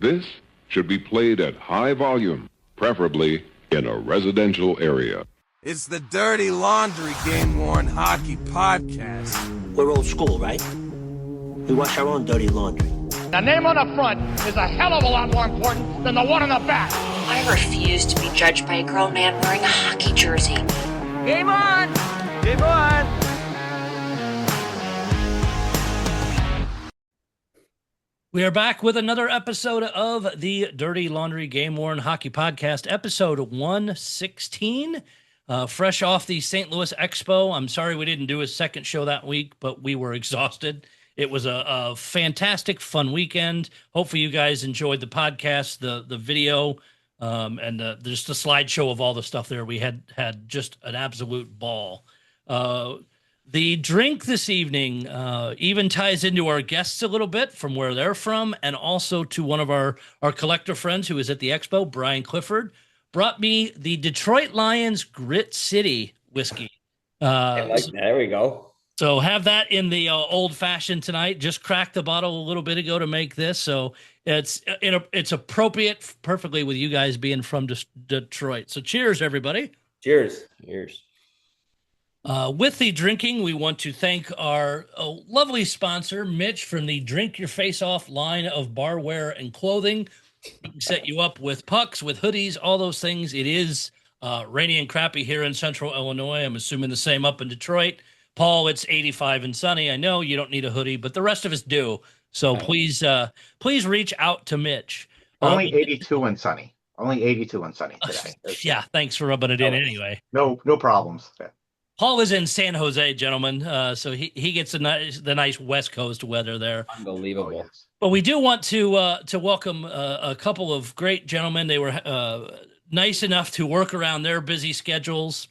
This should be played at high volume, preferably in a residential area. It's the Dirty Laundry Game-Worn Hockey Podcast. We're old school, right? We wash our own dirty laundry. The name on the front is a hell of a lot more important than the one on the back. I refuse to be judged by a grown man wearing a hockey jersey. Game on! Game on! We are back with another episode of the Dirty Laundry Game-Worn Hockey Podcast, episode 116. Fresh off the St. Louis Expo. I'm sorry we didn't do a second show that week, but we were exhausted. It was a fantastic, fun weekend. Hopefully you guys enjoyed the podcast, the video, and just the slideshow of all the stuff there. We had just an absolute ball. The drink this evening even ties into our guests a little bit from where they're from, and also to one of our collector friends who was at the expo, Brian Clifford, brought me the Detroit Lions Grit City whiskey. There we go. So have that in the old fashioned tonight. Just cracked the bottle a little bit ago to make this, so it's appropriate perfectly with you guys being from Detroit. So cheers, everybody. Cheers. With the drinking, we want to thank our lovely sponsor, Mitch, from the Drink Your Face Off line of barware and clothing. We can set you up with pucks, with hoodies, all those things. It is rainy and crappy here in central Illinois. I'm assuming the same up in Detroit. Paul, it's 85 and sunny. I know you don't need a hoodie, but the rest of us do. So please reach out to Mitch. Only 82 and sunny. Only 82 and sunny today. Yeah, thanks for rubbing it in anyway. No problems. Paul is in San Jose, gentlemen, so he gets the nice West Coast weather there. Unbelievable. Oh, yes. But we do want to welcome a couple of great gentlemen. They were nice enough to work around their busy schedules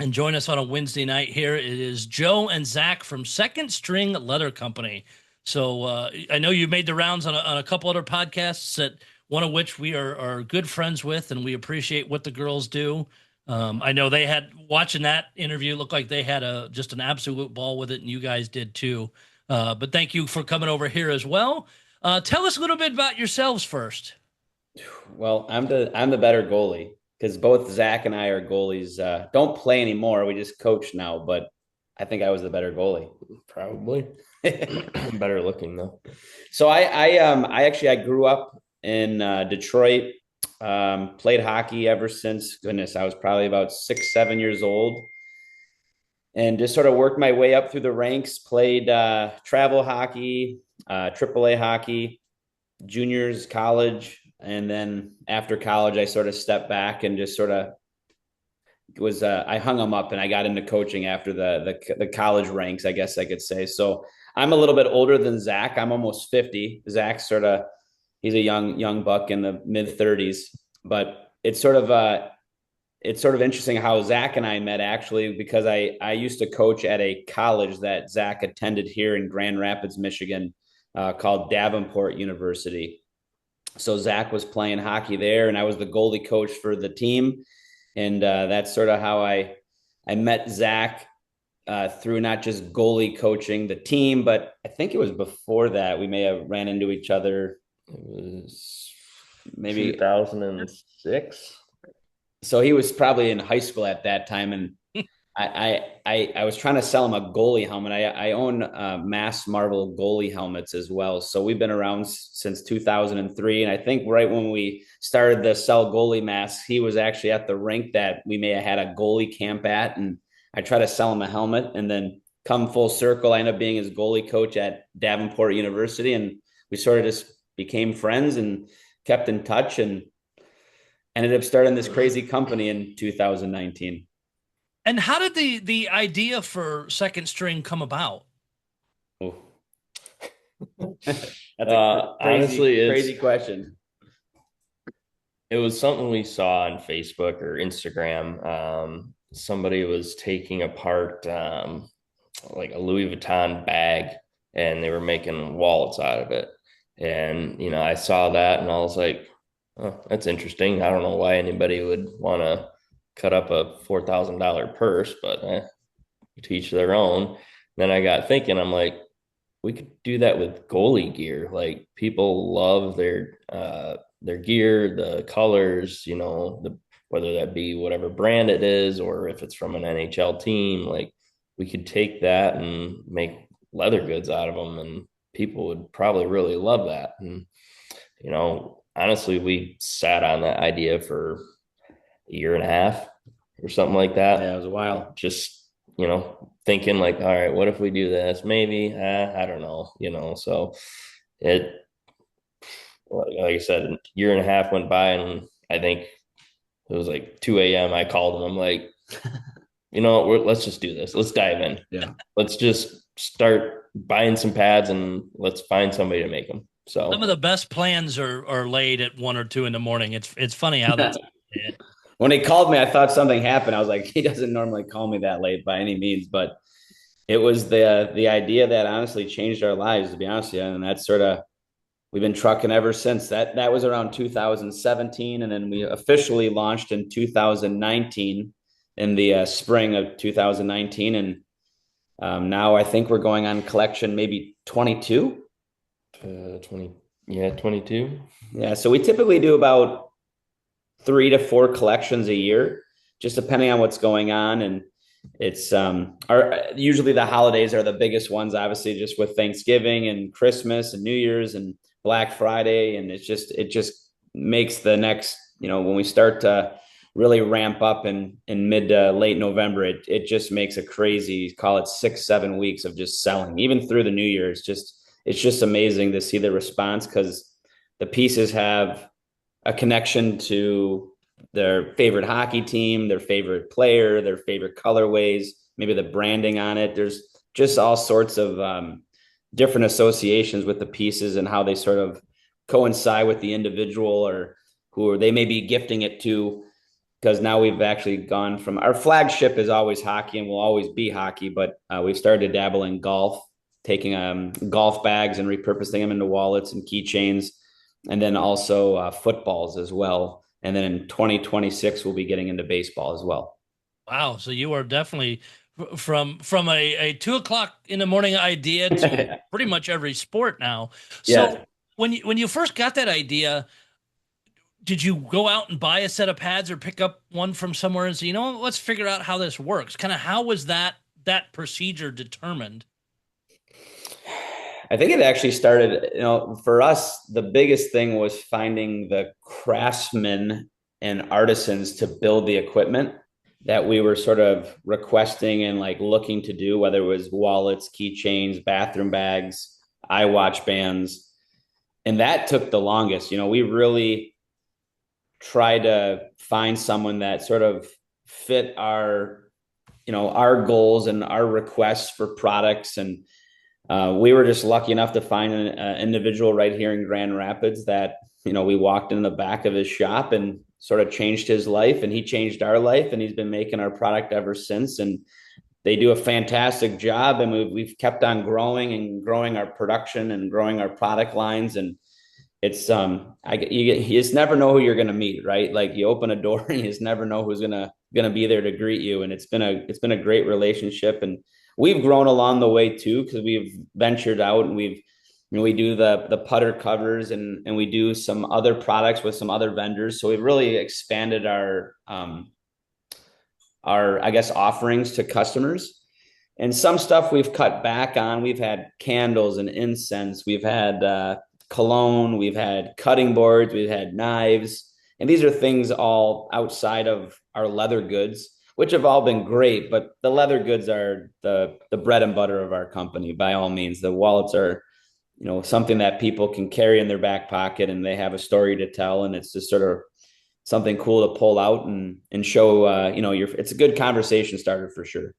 and join us on a Wednesday night here. It is Joe and Zach from Second String Leather Company. So I know you made the rounds on a couple other podcasts, that one of which we are good friends with, and we appreciate what the girls do. I know they had, watching that interview, looked like they had just an absolute ball with it, and you guys did too. But thank you for coming over here as well. Tell us a little bit about yourselves first. Well, I'm the better goalie, because both Zach and I are goalies. Don't play anymore. We just coach now, but I think I was the better goalie. Probably. I'm better looking though. So I grew up in Detroit. Played hockey ever since, goodness, I was probably about 6-7 years old, and just sort of worked my way up through the ranks. Played travel hockey, AAA hockey, juniors, college. And then after college, I sort of stepped back and just sort of I hung them up, and I got into coaching after the college ranks, I guess I could say. So I'm a little bit older than Zach. I'm almost 50. Zach's he's a young buck in the mid 30s, but it's sort of interesting how Zach and I met, actually, because I used to coach at a college that Zach attended here in Grand Rapids, Michigan, called Davenport University. So Zach was playing hockey there, and I was the goalie coach for the team. And that's sort of how I met Zach, through not just goalie coaching the team, but I think it was before that we may have ran into each other. It was maybe 2006. So he was probably in high school at that time, and I was trying to sell him a goalie helmet. I own Mass Marvel goalie helmets as well. So we've been around since 2003, and I think right when we started to sell goalie masks, he was actually at the rink that we may have had a goalie camp at, and I tried to sell him a helmet, and then come full circle, I ended up being his goalie coach at Davenport University, and we sort of just became friends and kept in touch, and ended up starting this crazy company in 2019. And how did the idea for Second String come about? Oh, that's a crazy question. It was something we saw on Facebook or Instagram. Somebody was taking apart like a Louis Vuitton bag, and they were making wallets out of it. And, I saw that, and I was like, oh, that's interesting. I don't know why anybody would want to cut up a $4,000 purse, but to each their own. Then I got thinking, I'm like, we could do that with goalie gear. Like people love their gear, the colors, whether that be whatever brand it is or if it's from an NHL team. Like we could take that and make leather goods out of them, and people would probably really love that. And honestly, we sat on that idea for a year and a half or something like that. Yeah, it was a while. Just thinking like, all right, what if we do this? Maybe, I don't know, so it, like I said, a year and a half went by, and I think it was like 2 a.m. I called him. I'm like, let's just do this. Let's dive in. Yeah. Let's just start buying some pads and let's find somebody to make them. So some of the best plans are laid at 1 or 2 in the morning. It's funny how that's When he called me, I thought something happened. I was like, he doesn't normally call me that late by any means, but it was the idea that honestly changed our lives, to be honest with you. And that's we've been trucking ever since. That was around 2017. And then we officially launched in 2019, in the spring of 2019. And now I think we're going on collection maybe 22. 22. Yeah. So we typically do about 3 to 4 collections a year, just depending on what's going on. And it's usually the holidays are the biggest ones, obviously, just with Thanksgiving and Christmas and New Year's and Black Friday. And it just makes the next, when we start to really ramp up in mid to late November, it just makes a crazy, call it 6-7 weeks of just selling, even through the New Year. It's just amazing to see the response, because the pieces have a connection to their favorite hockey team, their favorite player, their favorite colorways, maybe the branding on it. There's just all sorts of different associations with the pieces and how they sort of coincide with the individual or who they may be gifting it to. Because now we've actually gone from, our flagship is always hockey and will always be hockey, but we've started to dabble in golf, taking golf bags and repurposing them into wallets and keychains. And then also footballs as well. And then in 2026, we'll be getting into baseball as well. Wow. So you are definitely from a 2 o'clock in the morning idea to pretty much every sport now. So yeah. when you first got that idea, did you go out and buy a set of pads or pick up one from somewhere and say, let's figure out how this works? Kind of how was that procedure determined? I think it actually started, for us, the biggest thing was finding the craftsmen and artisans to build the equipment that we were sort of requesting and like looking to do, whether it was wallets, keychains, bathroom bags, iWatch bands. And that took the longest. We really tried to find someone that sort of fit our goals and our requests for products. And we were just lucky enough to find an individual right here in Grand Rapids that, we walked in the back of his shop and sort of changed his life, and he changed our life, and he's been making our product ever since. And they do a fantastic job, and we've kept on growing our production and growing our product lines. And it's, you just never know who you're going to meet, right? Like you open a door and you just never know who's going to be there to greet you. And it's been a great relationship. And we've grown along the way too, because we've ventured out and we do the putter covers and we do some other products with some other vendors. So we've really expanded our I guess offerings to customers. And some stuff we've cut back on. We've had candles and incense. We've had cologne. We've had cutting boards. We've had knives. And these are things all outside of our leather goods, which have all been great. But the leather goods are the bread and butter of our company, by all means. The wallets are, something that people can carry in their back pocket, and they have a story to tell. And it's just sort of something cool to pull out and show, it's a good conversation starter for sure.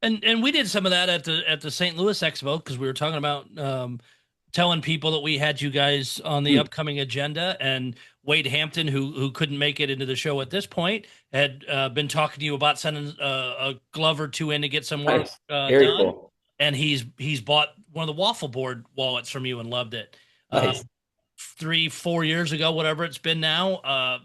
And we did some of that at the St. Louis Expo, because we were talking about telling people that we had you guys on the upcoming agenda. And Wade Hampton, who couldn't make it into the show at this point, had been talking to you about sending a glove or two in to get some work Very done. cool. And he's bought one of the waffle board wallets from you and loved it. Nice. 3-4 years ago, whatever it's been now.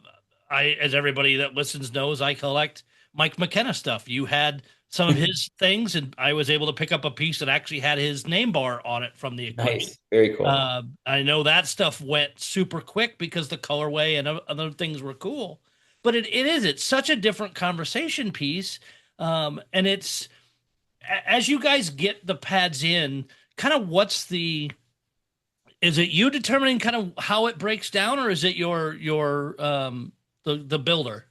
As everybody that listens knows, I collect Mike McKenna stuff. You had some of his things, and I was able to pick up a piece that actually had his name bar on it from the equipment. Nice. Very cool. I know that stuff went super quick because the colorway and other things were cool. But it's such a different conversation piece. And it's, as you guys get the pads in, kind of is it you determining kind of how it breaks down, or is it the builder?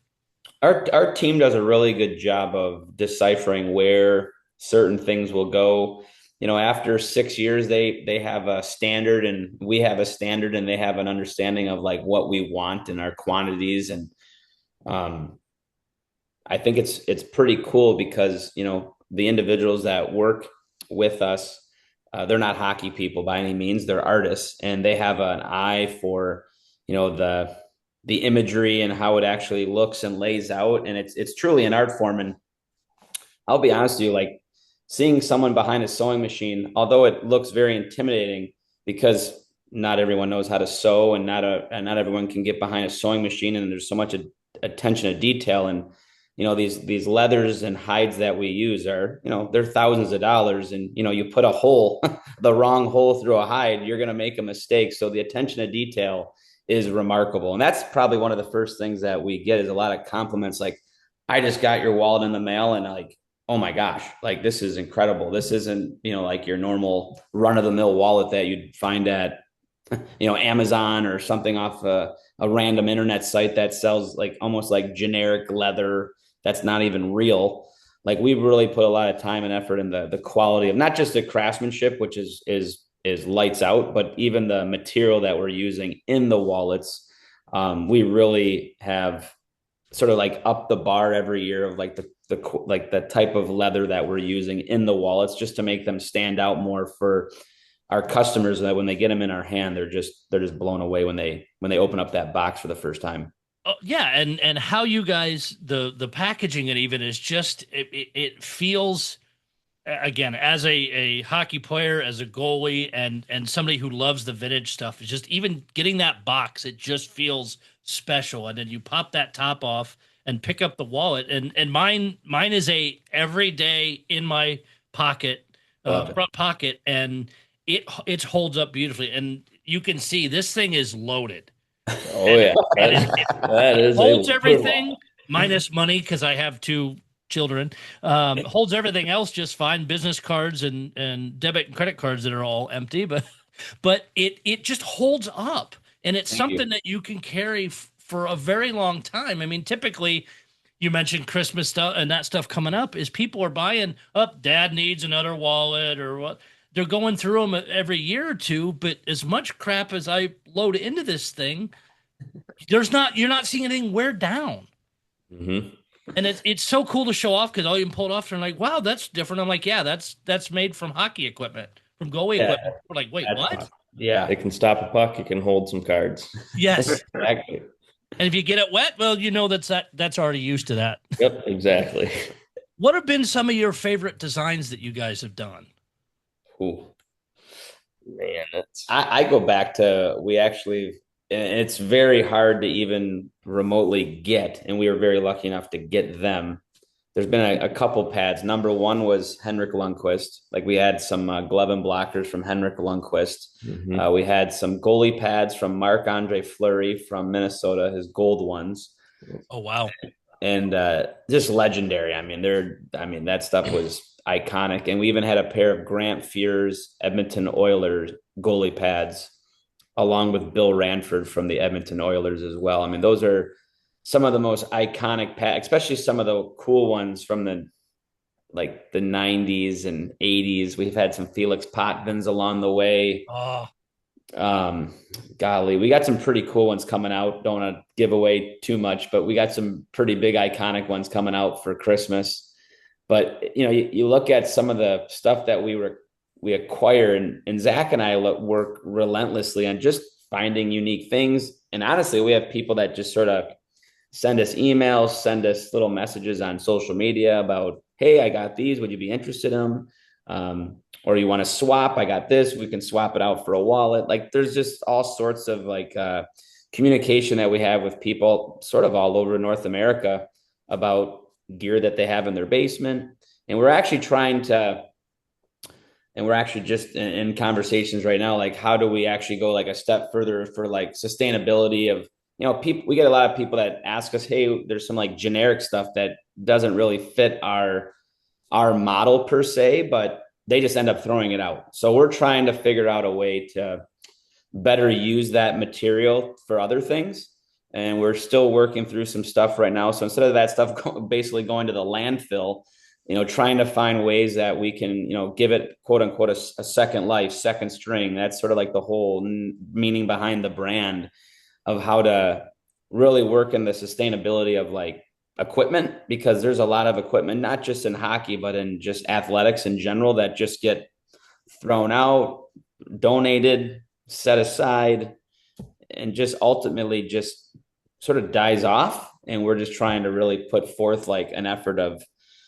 Our team does a really good job of deciphering where certain things will go. After 6 years, they have a standard, and we have a standard, and they have an understanding of like what we want and our quantities. And I think it's pretty cool because, the individuals that work with us, they're not hockey people by any means. They're artists, and they have an eye for, the imagery and how it actually looks and lays out. And it's truly an art form. And I'll be honest with you, like seeing someone behind a sewing machine, although it looks very intimidating because not everyone knows how to sew, and not everyone can get behind a sewing machine. And there's so much attention to detail. And, these leathers and hides that we use are, they're thousands of dollars. And, you put a hole, the wrong hole through a hide, you're going to make a mistake. So the attention to detail is remarkable. And that's probably one of the first things that we get is a lot of compliments. Like, I just got your wallet in the mail, and like, oh my gosh, like this is incredible. This isn't, like your normal run of the mill wallet that you'd find at, Amazon or something off a random internet site that sells like almost like generic leather that's not even real. Like, we really put a lot of time and effort in the quality of not just the craftsmanship, which is lights out, but even the material that we're using in the wallets. We really have sort of like up the bar every year of like the type of leather that we're using in the wallets, just to make them stand out more for our customers, that when they get them in our hand, they're just blown away when they open up that box for the first time. Oh, yeah, and how you guys the packaging, it even is just it feels, again, as a hockey player, as a goalie, and somebody who loves the vintage stuff, is just even getting that box, it just feels special. And then you pop that top off and pick up the wallet, and mine is a everyday in my pocket, front pocket, and it holds up beautifully. And you can see this thing is loaded. Oh yeah, it holds everything minus money, because I have 2 children. Holds everything else just fine, business cards and debit and credit cards that are all empty, but it just holds up, and it's something that you can carry for a very long time. I mean, typically, you mentioned Christmas stuff, and that stuff coming up is people are buying up, dad needs another wallet or what. They're going through them every year or two, but as much crap as I load into this thing, you're not seeing anything wear down. Mm-hmm. And it's so cool to show off, because all you can pull it off and like, wow, that's different. I'm like, yeah, that's made from hockey equipment, from goalie equipment. We're like, wait, what? Awesome. Yeah, it can stop a puck. It can hold some cards. Yes, exactly. And if you get it wet, well, that's already used to that. Yep, exactly. What have been some of your favorite designs that you guys have done? Ooh, man, I go back to, it's very hard to even remotely get, and we were very lucky enough to get them. There's been a couple pads. Number one was Henrik Lundqvist. Like, we had some glove and blockers from Henrik Lundqvist. Mm-hmm. We had some goalie pads from Marc-Andre Fleury from Minnesota, his gold ones. Oh, wow. And just legendary. I mean, that stuff was iconic. And we even had a pair of Grant Fuhr's Edmonton Oilers goalie pads, along with Bill Ranford from the Edmonton Oilers as well. I mean, those are some of the most iconic pads, especially some of the cool ones from the 90s and 80s. We've had some Felix Potvins along the way. Oh. Golly, we got some pretty cool ones coming out. Don't want to give away too much, but we got some pretty big iconic ones coming out for Christmas. But you look at some of the stuff that we acquire, and Zach and I work relentlessly on just finding unique things. And honestly, we have people that just sort of send us emails, send us little messages on social media about, hey, I got these, would you be interested in them? Or you want to swap, I got this, we can swap it out for a wallet. Like, there's just all sorts of communication that we have with people sort of all over North America about gear that they have in their basement, And we're actually trying to, and we're actually just in conversations right now, like how do we actually go like a step further for like sustainability of, people. We get a lot of people that ask us, hey, there's some like generic stuff that doesn't really fit our model per se, but they just end up throwing it out. So we're trying to figure out a way to better use that material for other things. And we're still working through some stuff right now. So instead of that stuff basically going to the landfill, trying to find ways that we can, give it quote unquote a second life, second string. That's sort of like the whole meaning behind the brand of how to really work in the sustainability of like equipment, because there's a lot of equipment, not just in hockey, but in just athletics in general, that just get thrown out, donated, set aside, and just ultimately just sort of dies off. And we're just trying to really put forth like an effort of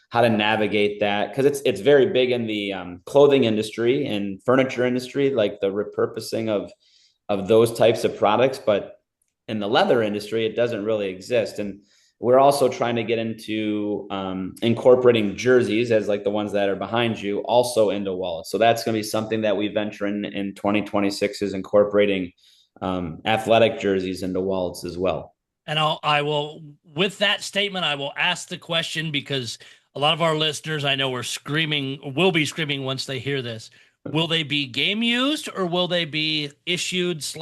how to navigate that, because it's very big in the clothing industry and furniture industry, like the repurposing of those types of products. But in the leather industry, it doesn't really exist. And we're also trying to get into incorporating jerseys, as like the ones that are behind you, also into wallets. So that's going to be something that we venture in 2026, is incorporating athletic jerseys into wallets as well. And I will, with that statement, I will ask the question, because a lot of our listeners, I know, will be screaming once they hear this. Will they be game used, or will they be issued /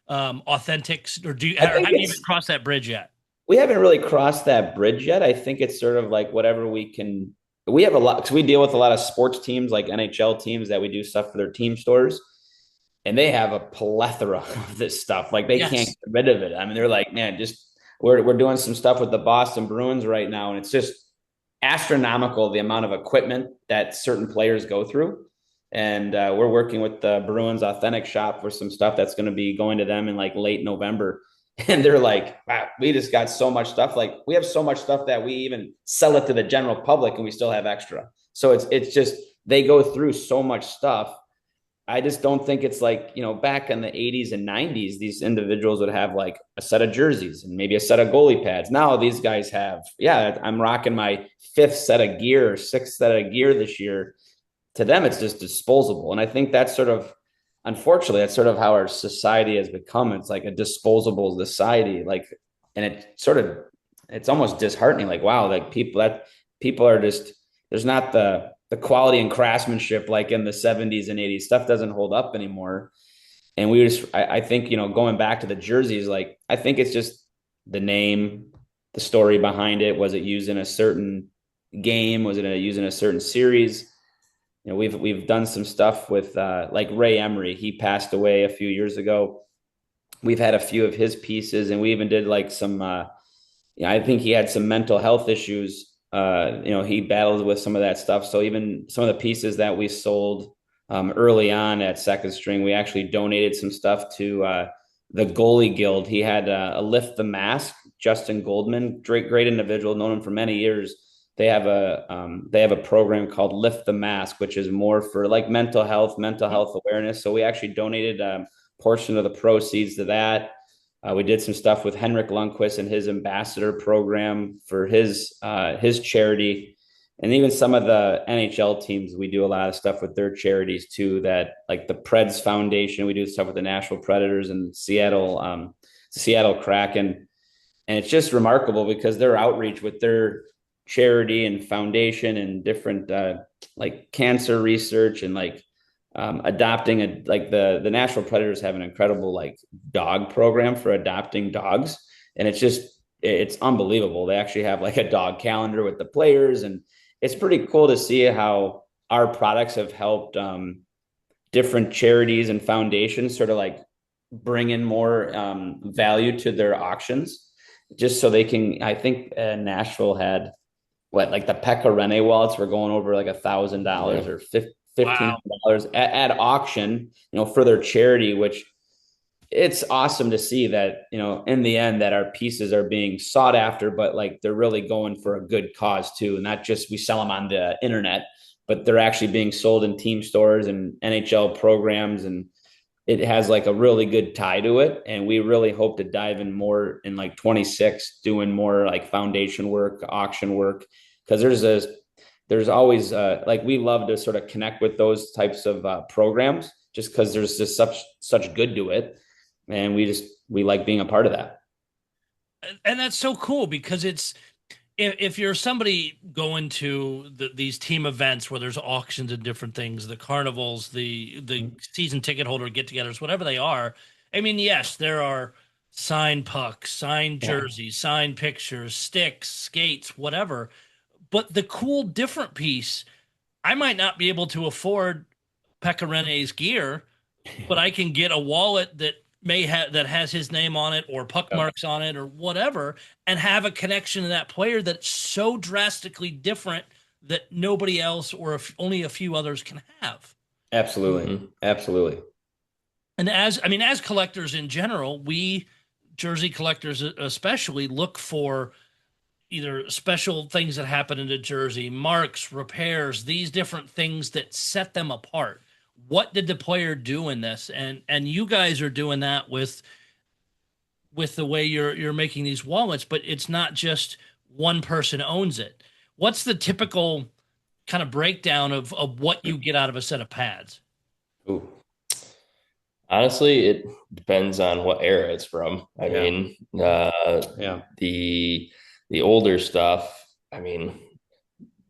authentic? Or have you even crossed that bridge yet? We haven't really crossed that bridge yet. I think it's sort of like whatever we can. We have a lot, because we deal with a lot of sports teams, like NHL teams, that we do stuff for their team stores. And they have a plethora of this stuff. Like they can't get rid of it. I mean, they're like, man, we're doing some stuff with the Boston Bruins right now. And it's just astronomical, the amount of equipment that certain players go through. And we're working with the Bruins Authentic Shop for some stuff that's going to be going to them in like late November. And they're like, wow, we just got so much stuff. Like we have so much stuff that we even sell it to the general public and we still have extra. So it's just, they go through so much stuff. I just don't think it's like, back in the 80s and 90s, these individuals would have like a set of jerseys and maybe a set of goalie pads. Now these guys have, I'm rocking my 5th set of gear or 6th set of gear this year. To them, it's just disposable. And I think that's sort of, unfortunately, that's sort of how our society has become. It's like a disposable society. Like, and it's almost disheartening. Like, wow, like people are just, there's not the quality and craftsmanship like in the 70s and 80s. Stuff doesn't hold up anymore. And I think, going back to the jerseys, like, I think it's just the name, the story behind it. Was it used in a certain game? Was it used in a certain series? We've done some stuff with like Ray Emery. He passed away a few years ago. We've had a few of his pieces, and we even did like some, I think he had some mental health issues. He battled with some of that stuff. So even some of the pieces that we sold early on at Second String, we actually donated some stuff to the Goalie Guild. He had a Lift the Mask, Justin Goldman, great individual, known him for many years. They have a program called Lift the Mask, which is more for like mental health awareness. So we actually donated a portion of the proceeds to that. We did some stuff with Henrik Lundqvist and his ambassador program for his charity. And even some of the NHL teams, we do a lot of stuff with their charities too, that like the Preds Foundation, we do stuff with the Nashville Predators and Seattle Kraken. And it's just remarkable because their outreach with their charity and foundation and different like cancer research and like adopting the Nashville Predators have an incredible like dog program for adopting dogs. And it's unbelievable. They actually have like a dog calendar with the players, and it's pretty cool to see how our products have helped different charities and foundations sort of like bring in more value to their auctions, just so they can. I think Nashville had like the Pekka Rinne wallets were going over like $1,000 or $1,500 at auction, for their charity, which it's awesome to see that, in the end that our pieces are being sought after, but like they're really going for a good cause too. Not just we sell them on the internet, but they're actually being sold in team stores and NHL programs. And it has like a really good tie to it. And we really hope to dive in more in like 26, doing more like foundation work, auction work. Cause there's always like we love to sort of connect with those types of programs just because there's just such good to it, and we like being a part of that. And that's so cool because it's if you're somebody going to these team events where there's auctions and different things, the carnivals, the season ticket holder get-togethers, whatever they are. I mean, yes, there are signed pucks, signed jerseys, signed pictures, sticks, skates, whatever. But the cool, different piece, I might not be able to afford Pekka Rinne's gear, but I can get a wallet that that has his name on it or puck marks on it or whatever, and have a connection to that player that's so drastically different that nobody else or only a few others can have. Absolutely. Absolutely. And as collectors in general, we jersey collectors especially look for either special things that happen in the jersey, marks, repairs, these different things that set them apart. What did the player do in this? And you guys are doing that with the way you're making these wallets, but it's not just one person owns it. What's the typical kind of breakdown of what you get out of a set of pads? Ooh. Honestly, it depends on what era it's from. I mean, the older stuff, I mean,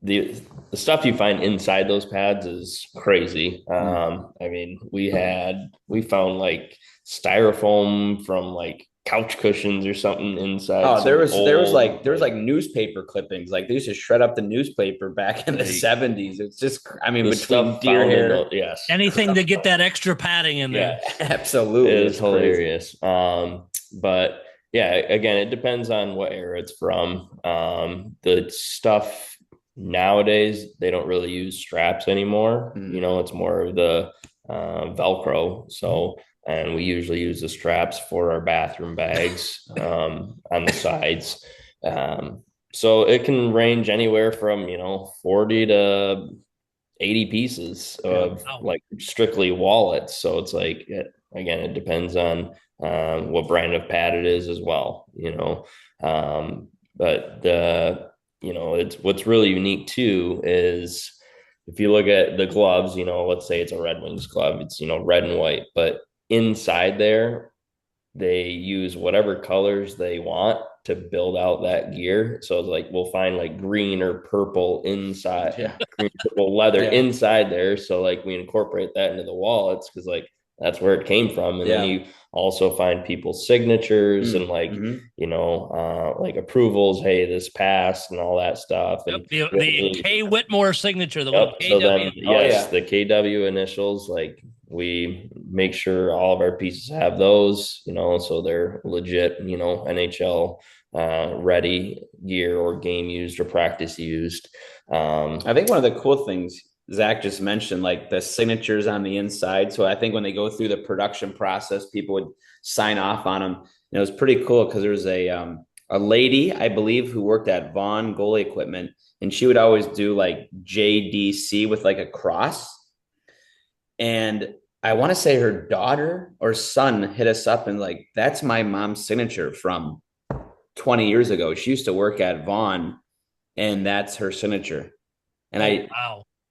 the stuff you find inside those pads is crazy. I mean, we found like styrofoam from like couch cushions or something inside. Oh, there was like newspaper clippings. Like they used to shred up the newspaper back in the 70s. It's just, I mean, between deer hair, yes, anything to get that extra padding in there. Yeah, absolutely. It's hilarious. But yeah, again, it depends on what era it's from. The stuff nowadays, they don't really use straps anymore. You know, it's more of the Velcro. So, and we usually use the straps for our bathroom bags on the sides. So it can range anywhere from, 40 to 80 pieces of like strictly wallets. So it's like, again, it depends on what brand of pad it is as well, but it's what's really unique too is if you look at the gloves, let's say it's a Red Wings glove, it's, red and white, but inside there, they use whatever colors they want to build out that gear. So it's like, we'll find like green or purple inside, green, purple leather inside there. So like we incorporate that into the wallets because like that's where it came from. And then you also find people's signatures and like, like approvals. Hey, this passed and all that stuff. And the K Whitmore signature, the so then, the KW initials, like we make sure all of our pieces have those, so they're legit, NHL ready gear or game used or practice used. I think one of the cool things Zach just mentioned, like the signatures on the inside. So I think when they go through the production process, people would sign off on them. And it was pretty cool because there was a lady, I believe, who worked at Vaughn Goalie Equipment, and she would always do like JDC with like a cross. And I want to say her daughter or son hit us up and like, that's my mom's signature from 20 years ago. She used to work at Vaughn, and that's her signature. And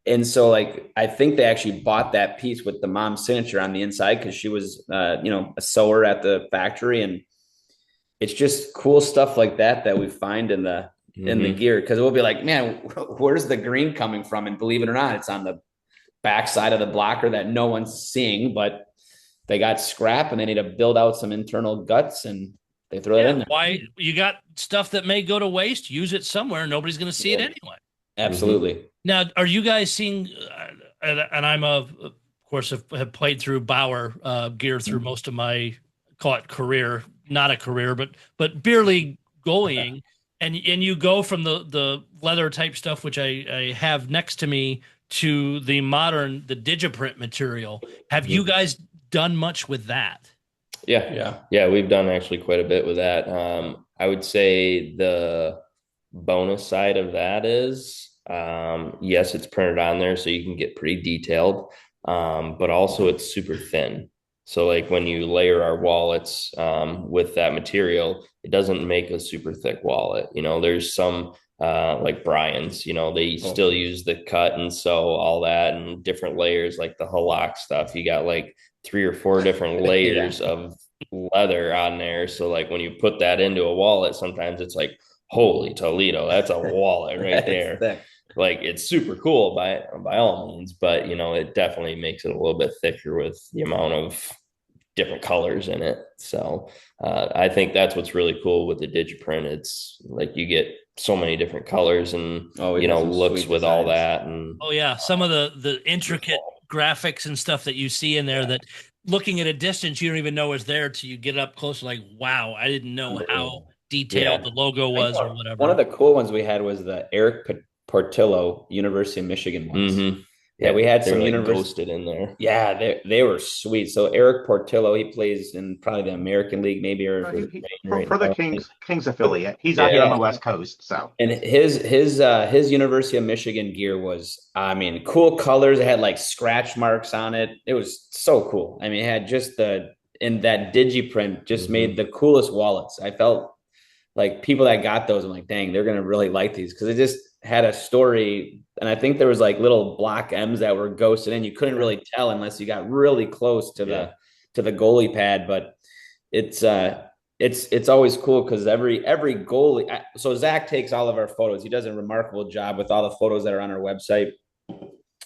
And so, like, I think they actually bought that piece with the mom's signature on the inside because she was, a sewer at the factory, and it's just cool stuff like that we find in the gear because we'll be like, man, where's the green coming from? And believe it or not, it's on the backside of the blocker that no one's seeing, but they got scrap and they need to build out some internal guts and they throw it in there. Why you got stuff that may go to waste? Use it somewhere. Nobody's going to see it anyway. Absolutely. Now, are you guys seeing, and I'm of course, have played through Bauer gear through most of my, call it career, not a career, but beer league goaling. And you go from the leather type stuff, which I have next to me, to the modern, the Digiprint material. Have you guys done much with that? Yeah. We've done actually quite a bit with that. I would say the bonus side of that is, yes, it's printed on there so you can get pretty detailed, but also it's super thin. So like when you layer our wallets with that material, it doesn't make a super thick wallet. There's some like Brian's, they still use the cut and sew all that and different layers, like the halak stuff. You got like 3 or 4 different layers of leather on there. So like when you put that into a wallet, sometimes it's like, holy Toledo, that's a wallet right there. Thick. Like it's super cool by all means, but it definitely makes it a little bit thicker with the amount of different colors in it. So I think that's what's really cool with the digiprint. It's like you get so many different colors and looks with all that. And some of the intricate graphics and stuff that you see in there that looking at a distance you don't even know is there till you get up close. Like, wow, I didn't know how detailed the logo was or whatever. One of the cool ones we had was the Eric Portillo University of Michigan ones. Mm-hmm. Yeah, we had some ghosted in there. Yeah, they were sweet. So Eric Portillo, he plays in probably the American League, maybe, or for the Kings affiliate. He's out here on the West Coast. So, and his University of Michigan gear was, cool colors. It had like scratch marks on it. It was so cool. It had just that digiprint just made the coolest wallets. I felt like people that got those, I'm like, dang, they're gonna really like these because it just had a story. And I think there was like little block M's that were ghosted in. You couldn't really tell unless you got really close to the goalie pad. But it's always cool because every goalie. So Zach takes all of our photos. He does a remarkable job with all the photos that are on our website,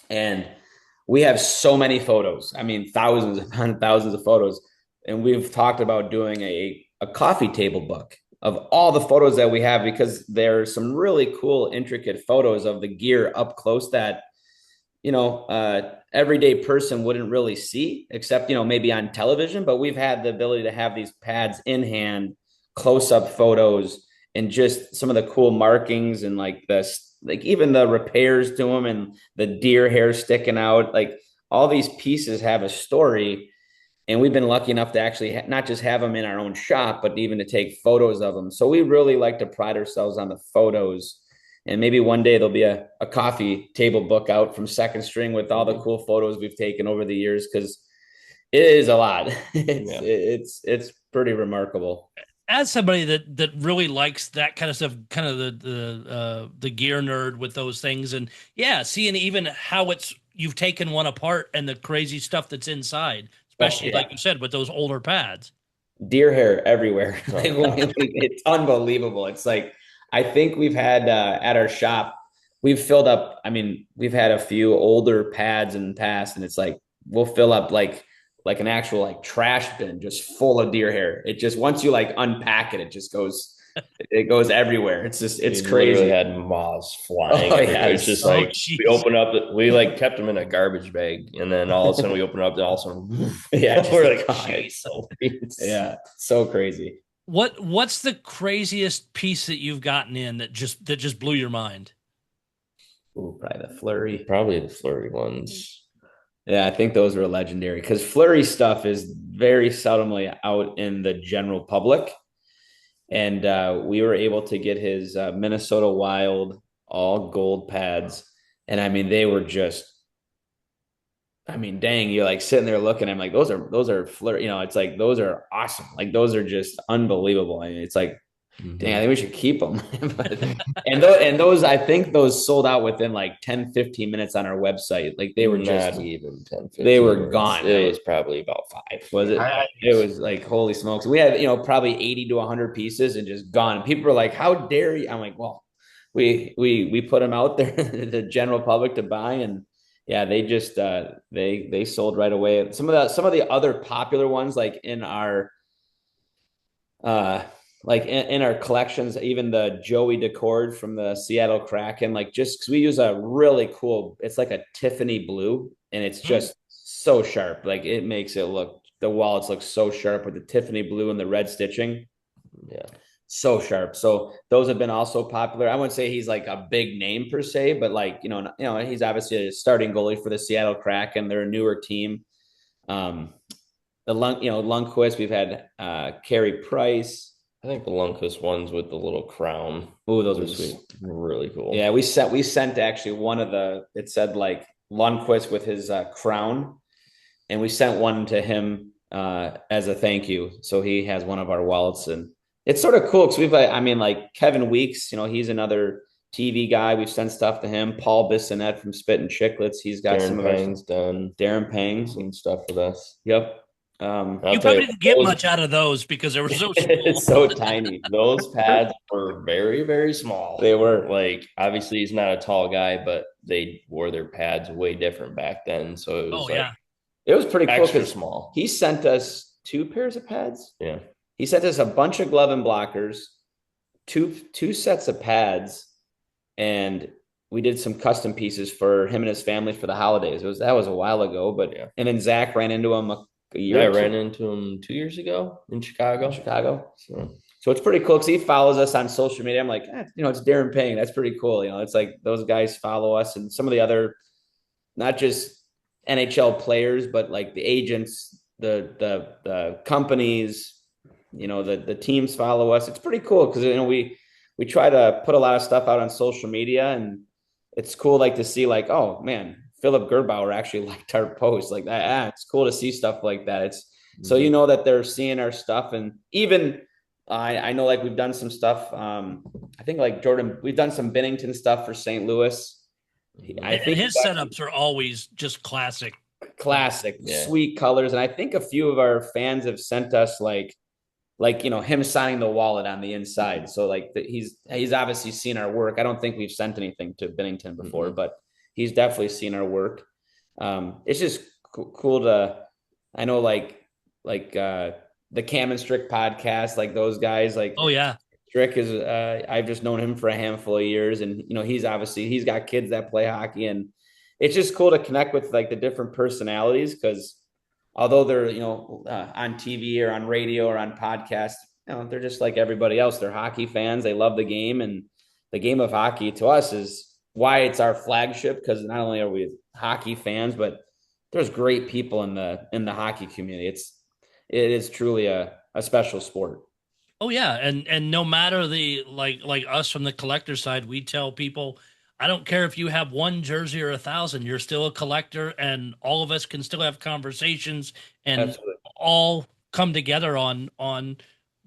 and we have so many photos. Thousands upon thousands of photos, and we've talked about doing a coffee table book of all the photos that we have, because there are some really cool, intricate photos of the gear up close that, everyday person wouldn't really see, except, maybe on television. But we've had the ability to have these pads in hand, close up photos, and just some of the cool markings and like even the repairs to them and the deer hair sticking out. Like all these pieces have a story. And we've been lucky enough to actually not just have them in our own shop, but even to take photos of them. So we really like to pride ourselves on the photos. And maybe one day there'll be a coffee table book out from Second String with all the cool photos we've taken over the years, because it is a lot. It's pretty remarkable. As somebody that really likes that kind of stuff, kind of the gear nerd with those things, and seeing even how you've taken one apart and the crazy stuff that's inside. Especially, like you said, with those older pads. Deer hair everywhere. It's unbelievable. It's like, I think we've had at our shop, we've filled up. We've had a few older pads in the past, and it's like, we'll fill up like an actual like trash bin just full of deer hair. It just, once you like unpack it, it just goes, it goes everywhere. It's just, it's crazy. We had moths flying. It's just we open up, we like kept them in a garbage bag, and then all of a sudden we open up, and all of a sudden, we're like, so crazy. What's the craziest piece that you've gotten in that just blew your mind? Ooh, probably the flurry. Probably the flurry ones. Yeah, I think those were legendary because flurry stuff is very seldomly out in the general public. And we were able to get his Minnesota Wild all gold pads. And they were just, dang, you're like sitting there looking, I'm like, those are flurry, it's like, those are awesome. Like, those are just unbelievable. It's like, dang, I think we should keep them. and those, I think those sold out within like 10, 15 minutes on our website. Like, they were just, not even 10, 15 they were minutes. gone. It was probably about 5. Was it? It was like, holy smokes. We had, probably 80 to 100 pieces and just gone. And people were like, how dare you? I'm like, well, we put them out there to the general public to buy, and they just they sold right away. Some of the other popular ones, like in our in our collections, even the Joey Decord from the Seattle Kraken, like, just because we use a really cool, it's like a Tiffany blue, and it's just so sharp. Like, it makes it look, the wallets look so sharp with the Tiffany blue and the red stitching. Yeah. So sharp. So those have been also popular. I wouldn't say he's like a big name per se, but like, he's obviously a starting goalie for the Seattle Kraken. They're a newer team. The Lundqvist, we've had Carey Price. I think the Lundqvist ones with the little crown. Oh, those are sweet. Really cool. Yeah, we sent actually one of it said like Lundqvist with his crown, and we sent one to him as a thank you. So he has one of our wallets, and it's sort of cool because we've, like Kevin Weeks, he's another TV guy. We've sent stuff to him. Paul Bissonette from Spit and Chicklets. He's got some of Pang's done Darren Pangs some stuff with us. Yep. You probably didn't get much out of those because they were so small. It's so tiny. Those pads were very, very small. They were. Like, obviously he's not a tall guy, but they wore their pads way different back then. So it was it was pretty cool. Extra small. He sent us 2 pairs of pads. Yeah. He sent us a bunch of glove and blockers, two sets of pads, and we did some custom pieces for him and his family for the holidays. That was a while ago, but and then Zach ran into him a year. I ran into him 2 years ago in Chicago. So it's pretty cool because he follows us on social media. I'm like, it's Darren Payne. That's pretty cool. It's like those guys follow us, and some of the other, not just NHL players, but like the agents, the companies, the teams follow us. It's pretty cool because we try to put a lot of stuff out on social media, and it's cool to see oh man, Philip Gerbauer actually liked our post like that. It's cool to see stuff like that. It's so that they're seeing our stuff, and even I know we've done some stuff. I think Jordan, we've done some Bennington stuff for St. Louis. I think his setups are always just classic, sweet colors, and I think a few of our fans have sent us him signing the wallet on the inside. So he's obviously seen our work. I don't think we've sent anything to Bennington before, but he's definitely seen our work. It's just cool to, I know the Cam and Strick podcast, those guys, oh yeah. Strick is, I've just known him for a handful of years, and he's got kids that play hockey, and it's just cool to connect with the different personalities, because although they're on TV or on radio or on podcasts, they're just like everybody else. They're hockey fans. They love the game, and the game of hockey to us is why it's our flagship, because not only are we hockey fans, but there's great people in the hockey community. It is truly a special sport. Oh yeah, and no matter the like us from the collector side, we tell people, I don't care if you have 1 jersey or 1,000, you're still a collector, and all of us can still have conversations and Absolutely. all come together on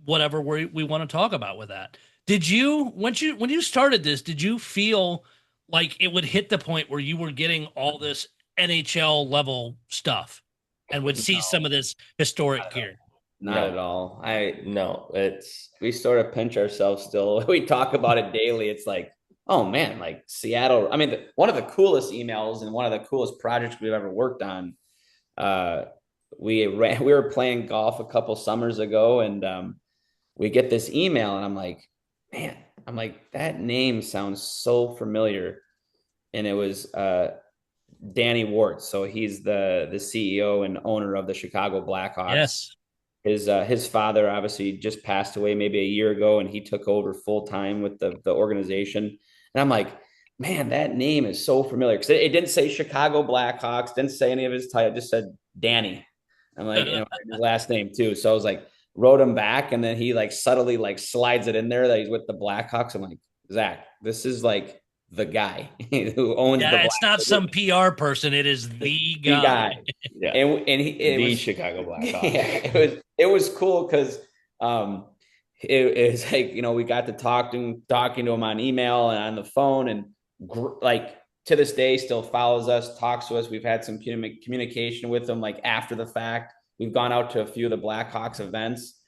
whatever we want to talk about with that. Did you when you started this, did you feel like it would hit the point where you were getting all this NHL level stuff and would see some of this historic gear? Not at all. We sort of pinch ourselves still. We talk about it daily. It's oh man, Seattle. I mean, one of the coolest emails and one of the coolest projects we've ever worked on. We were playing golf a couple summers ago, and we get this email, and I'm like, man, that name sounds so familiar. And it was Danny Wart. So he's the CEO and owner of the Chicago Blackhawks. Yes. His father obviously just passed away maybe a year ago, and he took over full time with the organization. And I'm like, man, that name is so familiar, because it didn't say Chicago Blackhawks, didn't say any of his title, it just said Danny. I'm like, his last name too. So I was wrote him back, and then he subtly slides it in there that he's with the Blackhawks. I'm like, Zach, this is the guy who owns the it's not some PR person, it is the guy. Yeah. And he was Chicago Blackhawks. Yeah, it was cool because it was we got to talking to him on email and on the phone, and to this day still follows us, talks to us. We've had some communication with him after the fact. We've gone out to a few of the Blackhawks events,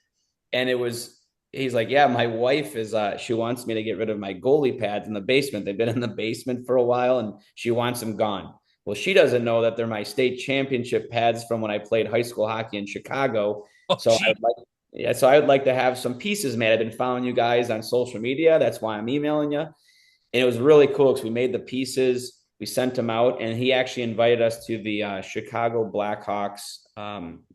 and he's like, yeah, my wife she wants me to get rid of my goalie pads in the basement. They've been in the basement for a while, and she wants them gone. Well, she doesn't know that they're my state championship pads from when I played high school hockey in Chicago. So I would like to have some pieces made. I've been following you guys on social media. That's why I'm emailing you. And it was really cool because we made the pieces, we sent them out, and he actually invited us to the Chicago Blackhawks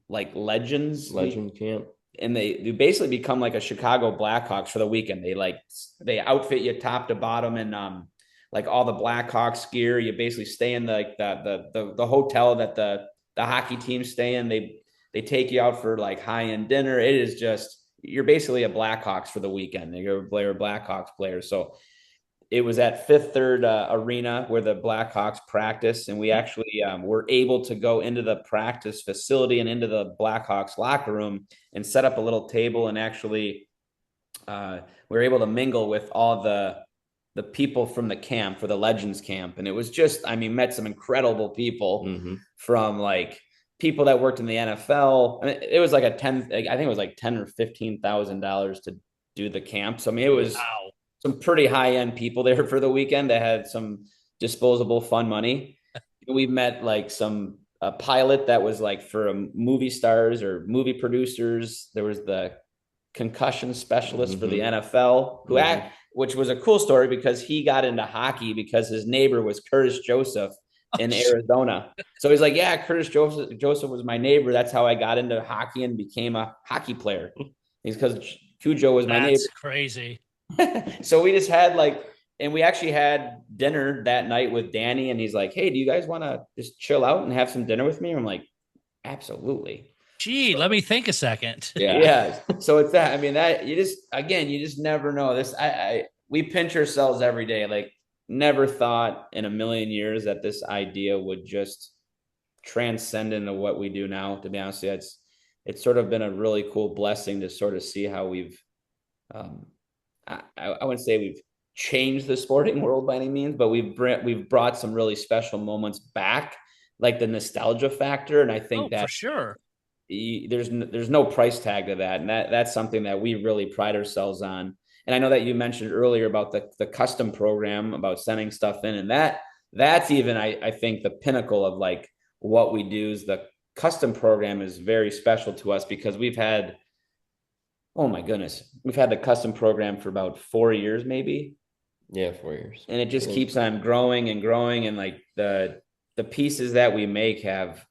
legend camp. And they basically become a Chicago Blackhawks for the weekend. They outfit you top to bottom in all the Blackhawks gear. You basically stay in the hotel that the hockey teams stay in. They take you out for high-end dinner. It is just, you're basically a Blackhawks for the weekend. You're a Blackhawks player. So it was at Fifth Third Arena where the Blackhawks practice, and we actually were able to go into the practice facility and into the Blackhawks locker room and set up a little table, and actually we were able to mingle with all the the people from the camp for the Legends camp. And it was just, I mean, met some incredible people from like people that worked in the NFL. I mean, it was like I think it was like $10,000 or $15,000 to do the camp. So I mean, it was some pretty high end people there for the weekend that had some disposable fun money. We've met like a pilot that was like for movie stars or movie producers. There was the concussion specialist for the NFL which was a cool story because he got into hockey because his neighbor was Curtis Joseph in Arizona. So he's like, yeah, Curtis Joseph was my neighbor. That's how I got into hockey and became a hockey player. He's because Cujo was my neighbor. That's crazy. So we just had and we actually had dinner that night with Danny, and he's like, hey, do you guys want to just chill out and have some dinner with me? I'm like, absolutely. Gee, let me think a second. Yeah. So it's that. I mean, that you just never know. We pinch ourselves every day. Like, never thought in a million years that this idea would just transcend into what we do now. To be honest with you, it's sort of been a really cool blessing to sort of see how we've, I wouldn't say we've changed the sporting world by any means, but we've brought some really special moments back, like the nostalgia factor. And I think that for sure. There's no price tag to that. And that's something that we really pride ourselves on. And I know that you mentioned earlier about the custom program, about sending stuff in, and that's even, I think, the pinnacle of like what we do. Is the custom program is very special to us because we've had, oh my goodness, we've had the custom program for about 4 years, maybe. Yeah, 4 years. And it just keeps on growing and growing. And like the pieces that we make have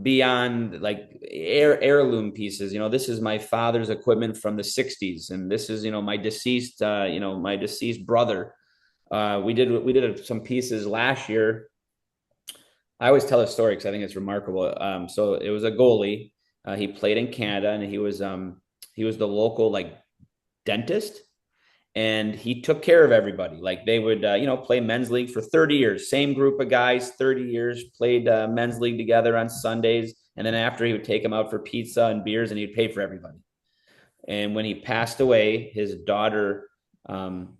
beyond like heirloom pieces. This is my father's equipment from the 60s, and this is my deceased brother. We did some pieces last year. I always tell a story because I think it's remarkable. So it was a goalie. He played in Canada, and he was the local like dentist, and he took care of everybody. Like they would, play men's league for 30 years, same group of guys, 30 years, played men's league together on Sundays. And then after, he would take them out for pizza and beers, and he'd pay for everybody. And when he passed away, his daughter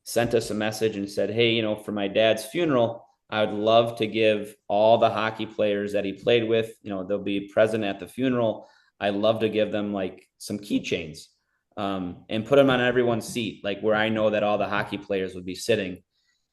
sent us a message and said, hey, for my dad's funeral, I would love to give all the hockey players that he played with, they'll be present at the funeral. I'd love to give them like some keychains. And put them on everyone's seat, like where I know that all the hockey players would be sitting.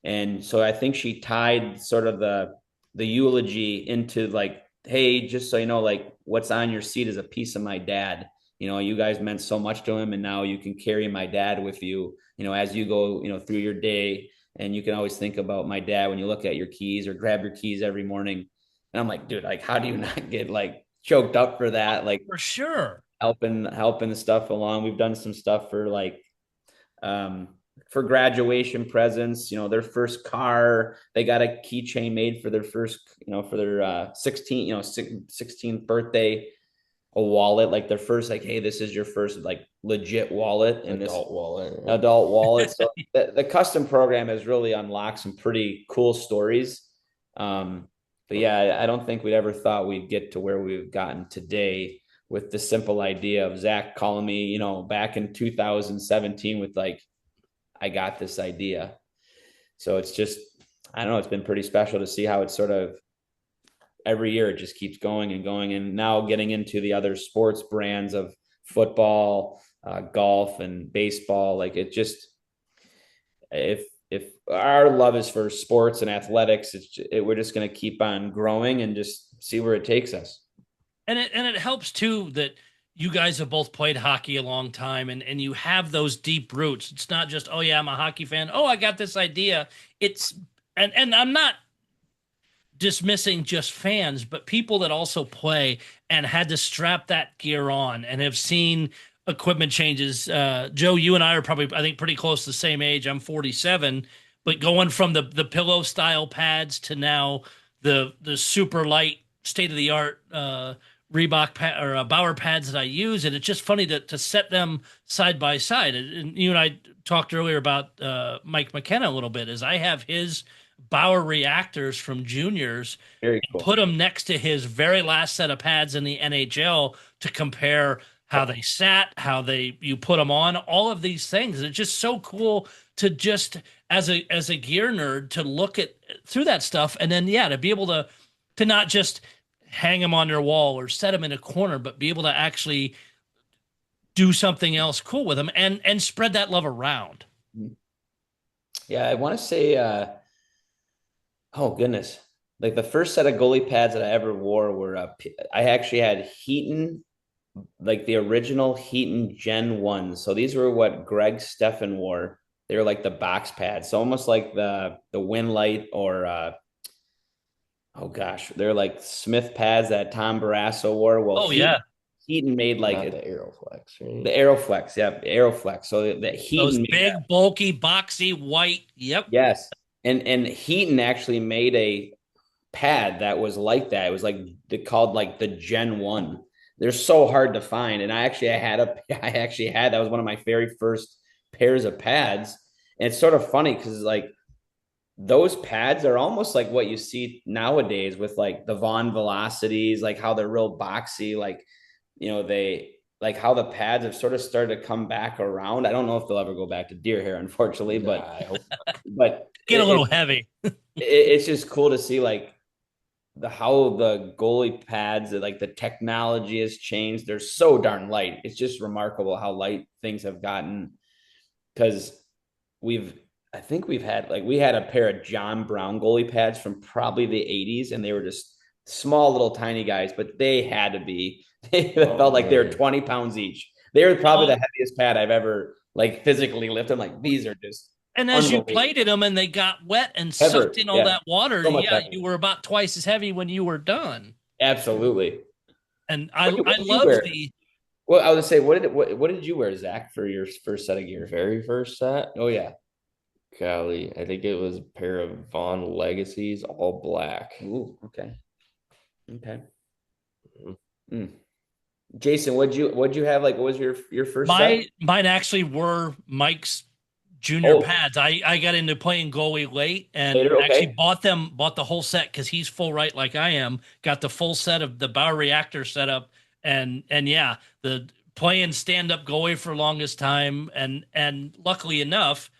And so I think she tied sort of the eulogy into like, hey, just so you know, like what's on your seat is a piece of my dad. You guys meant so much to him, and now you can carry my dad with you, as you go, through your day. And you can always think about my dad when you look at your keys or grab your keys every morning. And I'm like, dude, like, how do you not get like choked up for that? Like, for sure. Helping the stuff along. We've done some stuff for like for graduation presents, their first car, they got a keychain made for their first, for their 16th birthday, a wallet, like their first, like, hey, this is your first like legit wallet, and adult wallet. So the custom program has really unlocked some pretty cool stories. But yeah, I don't think we'd ever thought we'd get to where we've gotten today, with the simple idea of Zach calling me, back in 2017 with like, I got this idea. So it's just, I don't know, it's been pretty special to see how it's sort of every year it just keeps going and going. And now getting into the other sports brands of football, golf and baseball, like it just, if our love is for sports and athletics, we're just going to keep on growing and just see where it takes us. And it helps too that you guys have both played hockey a long time, and you have those deep roots. It's not just, oh yeah, I'm a hockey fan. Oh, I got this idea. And I'm not dismissing just fans, but people that also play and had to strap that gear on and have seen equipment changes. Joe, you and I are probably, I think, pretty close to the same age. I'm 47, but going from the pillow style pads to now the super light state of the art Reebok Bauer pads that I use, and it's just funny to set them side by side. And you and I talked earlier about Mike McKenna a little bit, as I have his Bauer reactors from juniors, very cool, put them next to his very last set of pads in the NHL to compare how they sat, how you put them on, all of these things. And it's just so cool to just, as a gear nerd to look at through that stuff, and then to be able to not just hang them on your wall or set them in a corner, but be able to actually do something else cool with them and spread that love around. Yeah, I want to say, oh goodness, like the first set of goalie pads that I ever wore were I actually had Heaton, like the original Heaton Gen 1. So these were what Greg Steffen wore. They were like the box pads, so almost like the Winlight or oh gosh, they're like Smith pads that Tom Barrasso wore. Well, Heaton made like Not the Aeroflex, right? the Aeroflex, yeah, the Aeroflex. So that Heaton those big, bulky, boxy, white. Yep. Yes, and Heaton actually made a pad that was like that. It was like they called like the Gen 1. They're so hard to find, and I actually had that was one of my very first pairs of pads. And it's sort of funny because like those pads are almost like what you see nowadays with like the Vaughn Velocities, like how they're real boxy, like they like how the pads have sort of started to come back around. I don't know if they'll ever go back to deer hair, unfortunately, but I hope but get a little heavy. It's just cool to see like how the goalie pads, like the technology has changed. They're so darn light. It's just remarkable how light things have gotten. Because I think we had a pair of John Brown goalie pads from probably the 80s, and they were just small little tiny guys, but they had to be. They felt like they were 20 pounds each. They were probably the heaviest pad I've ever like physically lifted. I'm like, these are just. And as you played in them and they got wet and sucked in all that water, you were about twice as heavy when you were done. Absolutely. And I love the. Well, I was gonna say, what did you wear, Zach, for your first set of gear? Very first set? Oh yeah. Golly, I think it was a pair of Vaughn Legacies, all black. Ooh, okay. Jason, what'd you have? Like, what was your first set? Mine actually were Mike's junior pads. I got into playing goalie late and actually bought the whole set because he's full right like I am. Got the full set of the bioreactor setup and the playing stand up goalie for longest time and luckily enough,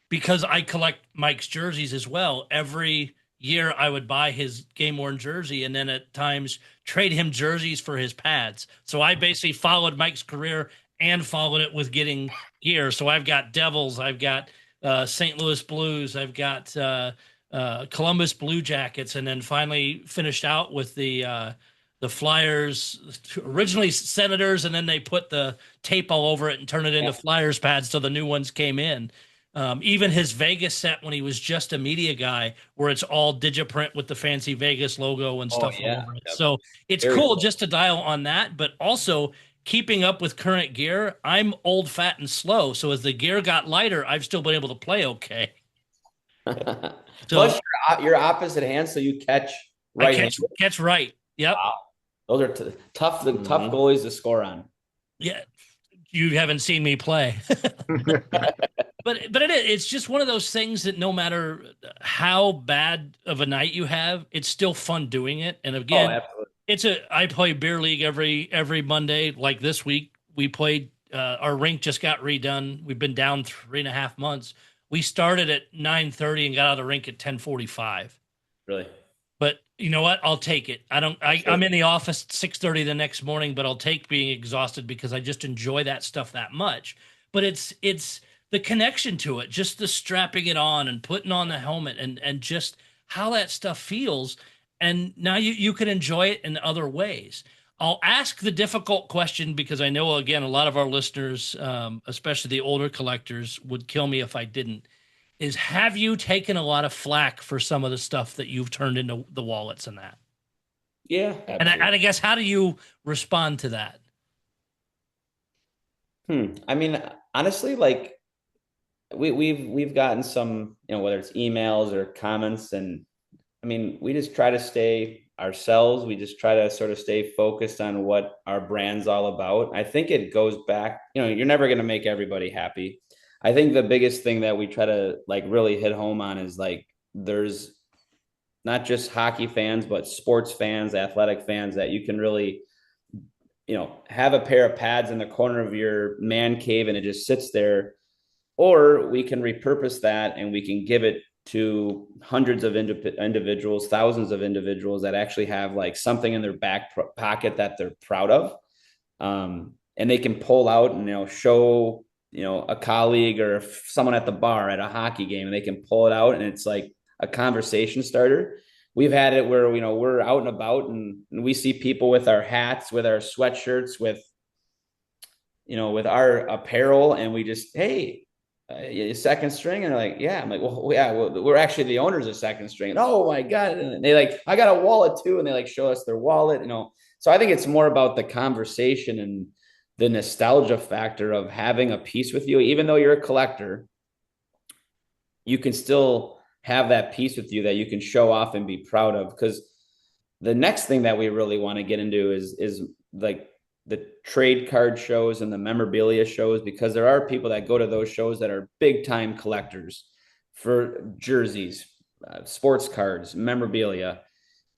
because I collect Mike's jerseys as well. Every year I would buy his game worn jersey and then at times trade him jerseys for his pads. So I basically followed Mike's career and followed it with getting gear. So I've got Devils, I've got St. Louis Blues, I've got Columbus Blue Jackets, and then finally finished out with the Flyers, originally Senators, and then they put the tape all over it and turned it into Flyers pads so the new ones came in. Even his Vegas set when he was just a media guy, where it's all digiprint with the fancy Vegas logo and stuff all over it. So it's cool just to dial on that, but also keeping up with current gear. I'm old, fat, and slow. So as the gear got lighter, I've still been able to play okay. Plus, you're opposite hand, so you catch right. Catch right. Yep. Wow. Those are tough goalies to score on. Yeah. You haven't seen me play. But it's just one of those things that no matter how bad of a night you have, it's still fun doing it. And again, I play beer league every Monday. Like this week, we played. Our rink just got redone. We've been down 3.5 months. We started at 9:30 and got out of the rink at 10:45. Really? But you know what? I'll take it. I'm in the office at 6:30 the next morning, but I'll take being exhausted because I just enjoy that stuff that much. But it's the connection to it, just the strapping it on and putting on the helmet and just how that stuff feels. And now you can enjoy it in other ways. I'll ask the difficult question because I know, again, a lot of our listeners, especially the older collectors, would kill me if I didn't. Is have you taken a lot of flack for some of the stuff that you've turned into the wallets and that? Yeah. And I guess, how do you respond to that? I mean, honestly, like we've gotten some, whether it's emails or comments, and I mean, we just try to stay ourselves. We just try to sort of stay focused on what our brand's all about. I think it goes back, you're never going to make everybody happy. I think the biggest thing that we try to like really hit home on is like, there's not just hockey fans, but sports fans, athletic fans, that you can really, have a pair of pads in the corner of your man cave and it just sits there. or we can repurpose that and we can give it to hundreds of individuals, thousands of individuals that actually have like something in their back pocket that they're proud of. And they can pull out and, show, a colleague or someone at the bar at a hockey game, and they can pull it out and it's like a conversation starter. We've had it where, we're out and about and we see people with our hats, with our sweatshirts, with our apparel, and we just, hey, second string, and they're like, yeah. I'm like, well, yeah, we're actually the owners of Second String. And, oh my god! And they like, I got a wallet too, and they like show us their wallet. So I think it's more about the conversation and the nostalgia factor of having a piece with you, even though you're a collector. You can still have that piece with you that you can show off and be proud of. Because the next thing that we really want to get into is like the trade card shows and the memorabilia shows, because there are people that go to those shows that are big time collectors for jerseys, sports cards, memorabilia.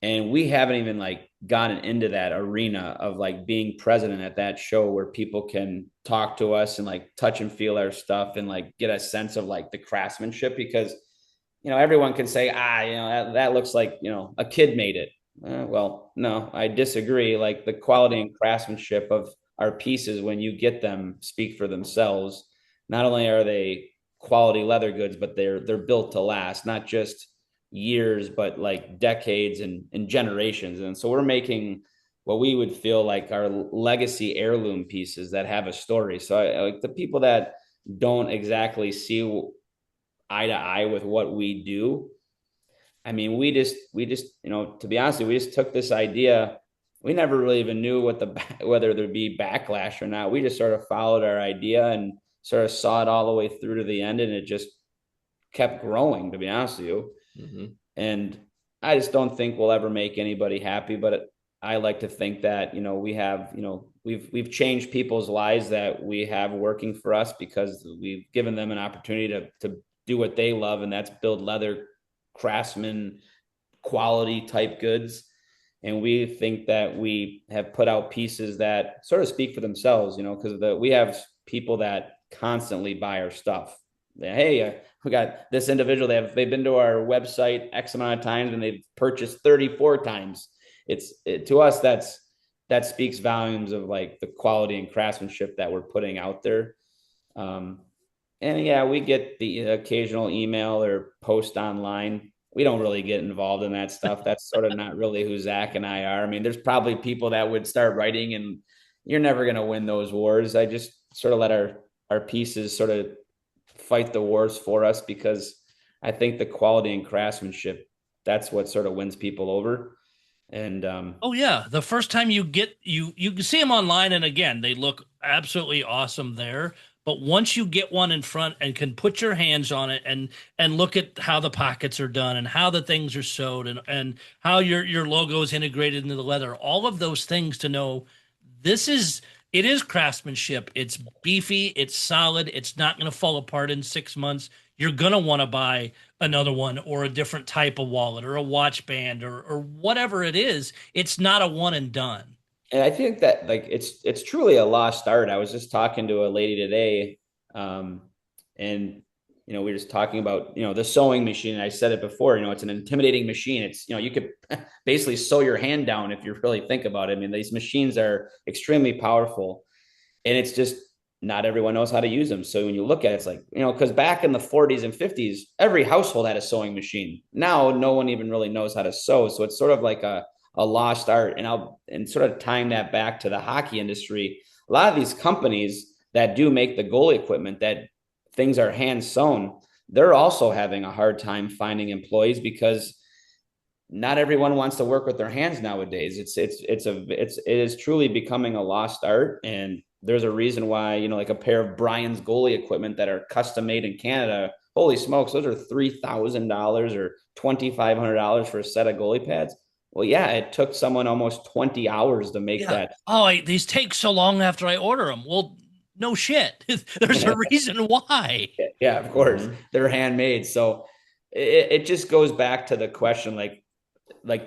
And we haven't even like gotten into that arena of like being present at that show where people can talk to us and like touch and feel our stuff and like get a sense of like the craftsmanship. Because, everyone can say, that looks like, a kid made it. Well, no, I disagree. Like the quality and craftsmanship of our pieces, when you get them, speak for themselves. Not only are they quality leather goods, but they're built to last, not just years, but like decades and generations. And so we're making what we would feel like our legacy heirloom pieces that have a story. So like the people that don't exactly see eye to eye with what we do, I mean, we just, to be honest, we just took this idea. We never really even knew whether there'd be backlash or not. We just sort of followed our idea and sort of saw it all the way through to the end, and it just kept growing, to be honest with you. Mm-hmm. And I just don't think we'll ever make anybody happy, but I like to think that, we have, we've changed people's lives that we have working for us, because we've given them an opportunity to do what they love, and that's build leather craftsman quality type goods. And we think that we have put out pieces that sort of speak for themselves, because we have people that constantly buy our stuff. Hey, we got this individual, they've been to our website X amount of times and they've purchased 34 times. To us, that speaks volumes of like the quality and craftsmanship that we're putting out there. And yeah, we get the occasional email or post online. We don't really get involved in that stuff. That's sort of not really who Zach and I are. I mean, there's probably people that would start writing, and you're never going to win those wars. I just sort of let our pieces sort of fight the wars for us, because I think the quality and craftsmanship, that's what sort of wins people over. And oh yeah, the first time you see them online, and again, they look absolutely awesome there. But once you get one in front and can put your hands on it and look at how the pockets are done and how the things are sewed and how your logo is integrated into the leather, all of those things, to know it is craftsmanship. It's beefy, it's solid, it's not going to fall apart in 6 months. You're going to want to buy another one or a different type of wallet or a watch band or whatever it is. It's not a one and done. And I think that like it's truly a lost art. I was just talking to a lady today, and we were just talking about the sewing machine. And I said it before. It's an intimidating machine. It's you could basically sew your hand down if you really think about it. I mean, these machines are extremely powerful, and it's just not everyone knows how to use them. So when you look at it, it's like because back in the 40s and 50s, every household had a sewing machine. Now no one even really knows how to sew. So it's sort of like a lost art. And sort of tying that back to the hockey industry, a lot of these companies that do make the goalie equipment, that things are hand sewn, they're also having a hard time finding employees, because not everyone wants to work with their hands nowadays. It is truly becoming a lost art. And there's a reason why, like a pair of Brian's goalie equipment that are custom made in Canada, holy smokes, those are $3,000 or $2,500 for a set of goalie pads. Well, yeah, it took someone almost 20 hours to make that. Oh, these take so long after I order them. Well, no shit. There's a reason why. Yeah, of course. Mm-hmm. They're handmade. So it just goes back to the question, like